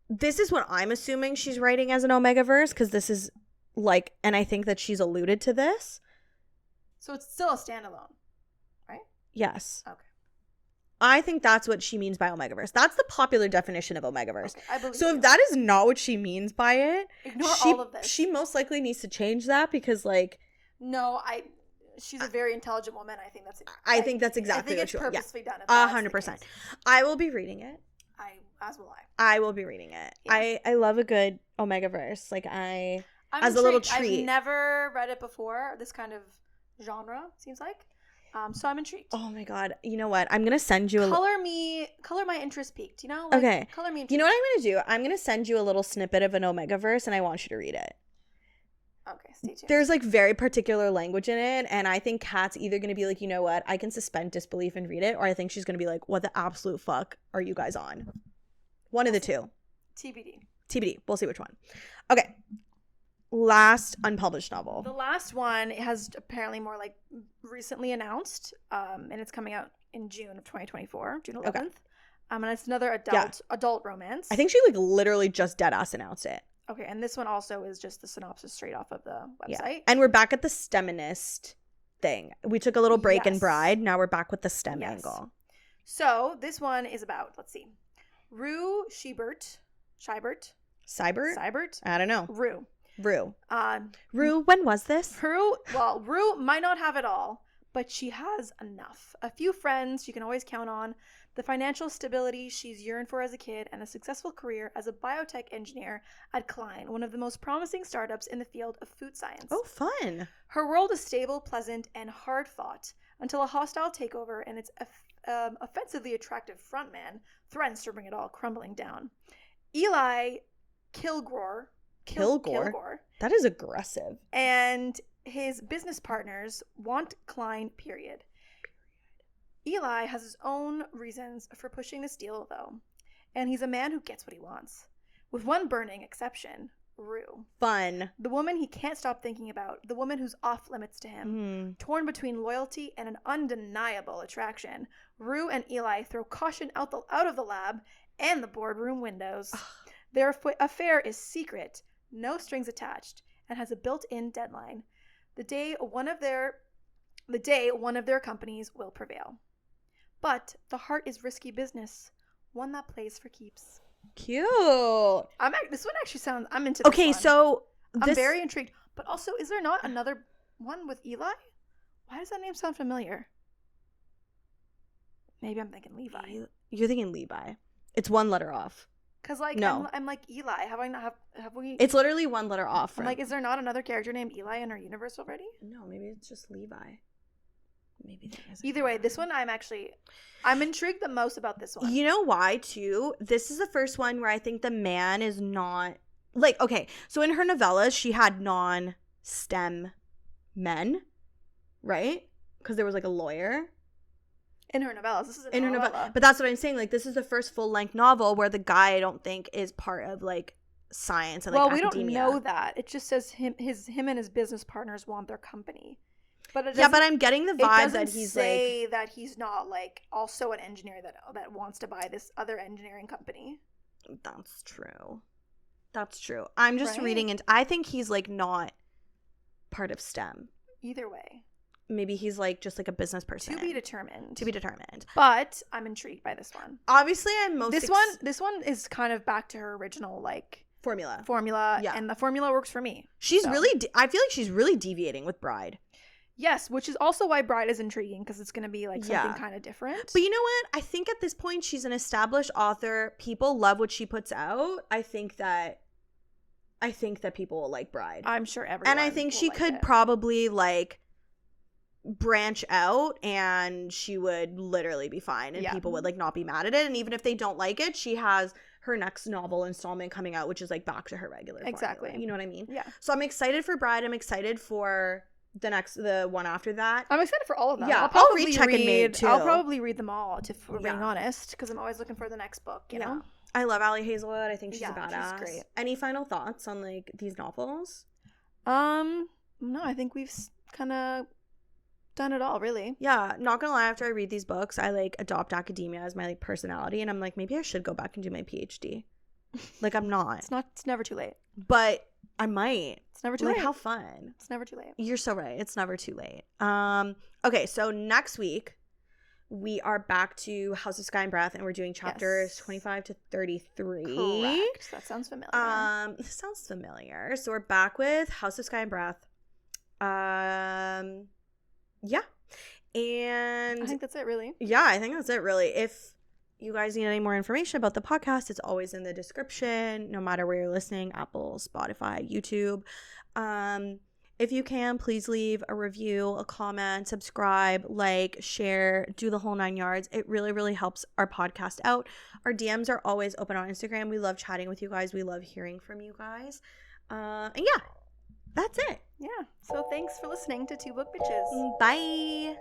this is what I'm assuming she's writing as an Omegaverse, because this is like, and I think that she's alluded to this. So it's still a standalone, right? Yes. Okay. I think that's what she means by Omegaverse. That's the popular definition of Omegaverse. Okay, I believe so you. If that is not what she means by it, ignore all of this. She most likely needs to change that because, like... No, she's a very intelligent woman. I think that's exactly what it's purposely done. 100%. I will be reading it. As will I. I will be reading it. Yeah. I love a good Omegaverse. Like, I'm as a little treat. I've never read it before. This kind of genre, seems like. So I'm intrigued. Oh my god. You know what? I'm going to send you color my interest peaked, you know? Like, okay. Color me intrigued. You know what I'm going to do? I'm going to send you a little snippet of an Omegaverse and I want you to read it. Okay, stay tuned. There's like very particular language in it, and I think Kat's either going to be like, you know what, I can suspend disbelief and read it, or I think she's going to be like, what the absolute fuck are you guys on? One of the two. TBD. We'll see which one. Okay. Last unpublished novel. The last one has apparently more like recently announced, and it's coming out in June of 2024, June 11th. Okay. And it's another adult romance. I think she like literally just deadass announced it. Okay, and this one also is just the synopsis straight off of the website. Yeah. And we're back at the STEMinist thing. We took a little break in Bride. Now we're back with the STEM angle. So this one is about, let's see, Rue Scheibert. I don't know. Rue. Rue, when was this? Rue might not have it all, but she has enough. A few friends she can always count on, the financial stability she's yearned for as a kid, and a successful career as a biotech engineer at Klein, one of the most promising startups in the field of food science. Oh, fun. Her world is stable, pleasant, and hard-fought until a hostile takeover and its offensively attractive frontman threatens to bring it all crumbling down. Eli Kilgore? That is aggressive. And his business partners want Klein, period. Eli has his own reasons for pushing this deal, though, and he's a man who gets what he wants. With one burning exception, Rue. Fun. The woman he can't stop thinking about, the woman who's off limits to him. Torn between loyalty and an undeniable attraction, Rue and Eli throw caution out of the lab and the boardroom windows. Their affair is secret, no strings attached, and has a built-in deadline. The day one of their companies will prevail. But the heart is risky business, one that plays for keeps. Cute. This one actually sounds. I'm into. This one. So I'm very intrigued. But also, is there not another one with Eli? Why does that name sound familiar? Maybe I'm thinking Levi. You're thinking Levi. It's one letter off. Cause like I'm like Eli. Have we? It's literally one letter off. I'm like, is there not another character named Eli in our universe already? No, maybe it's just Levi. Maybe there is. Either way, this one I'm intrigued the most about this one. You know why too? This is the first one where I think the man is not like, okay, so in her novellas she had non-STEM men, right? Because there was like a lawyer. In her novellas. This is in her novella. But that's what I'm saying. Like, this is the first full-length novel where the guy, I don't think, is part of like science and like academia. We don't know that. It just says him and his business partners want their company. But but I'm getting the vibe that he's say that he's not like also an engineer that wants to buy this other engineering company. That's true. I'm just reading into. I think he's like not part of STEM. Either way. Maybe he's like just like a business person. To be determined. But I'm intrigued by this one. Obviously, I'm most. This one is kind of back to her original like formula. Yeah, and the formula works for me. She's really. I feel like she's really deviating with Bride. Yes, which is also why Bride is intriguing because it's going to be like something kind of different. But you know what? I think at this point she's an established author. People love what she puts out. I think that people will like Bride. I'm sure everyone. And I think she could probably like branch out and she would literally be fine and people would like not be mad at it. And even if they don't like it, she has her next novel installment coming out, which is like back to her regular formula. You know what I mean? Yeah. So I'm excited for Bride. I'm excited for the one after that. I'm excited for all of them. Yeah, I'll read Check and Mate too. I'll probably read them all, if we're being honest, because I'm always looking for the next book, you know? I love Ali Hazelwood. I think she's a badass. She's great. Any final thoughts on like these novels? No, I think we've kind of done it all, really. Yeah, not gonna lie, after I read these books, I like adopt academia as my like personality, and I'm like, maybe I should go back and do my PhD. Like, I'm not. It's never too late. But I might. It's never too late. late. How fun. It's never too late. You're so right. It's never too late. Okay, so next week we are back to House of Sky and Breath, and we're doing chapters 25 to 33. Correct. That sounds familiar. This sounds familiar. So we're back with House of Sky and Breath. Yeah. And I think that's it, really. Yeah, I think that's it, really. If you guys need any more information about the podcast, it's always in the description, no matter where you're listening, Apple, Spotify, YouTube. If you can, please leave a review, a comment, subscribe, like, share, do the whole 9 yards. It really, really helps our podcast out. Our DMs are always open on Instagram. We love chatting with you guys. We love hearing from you guys. And yeah, that's it. Yeah. So thanks for listening to Two Book Bitches. Bye.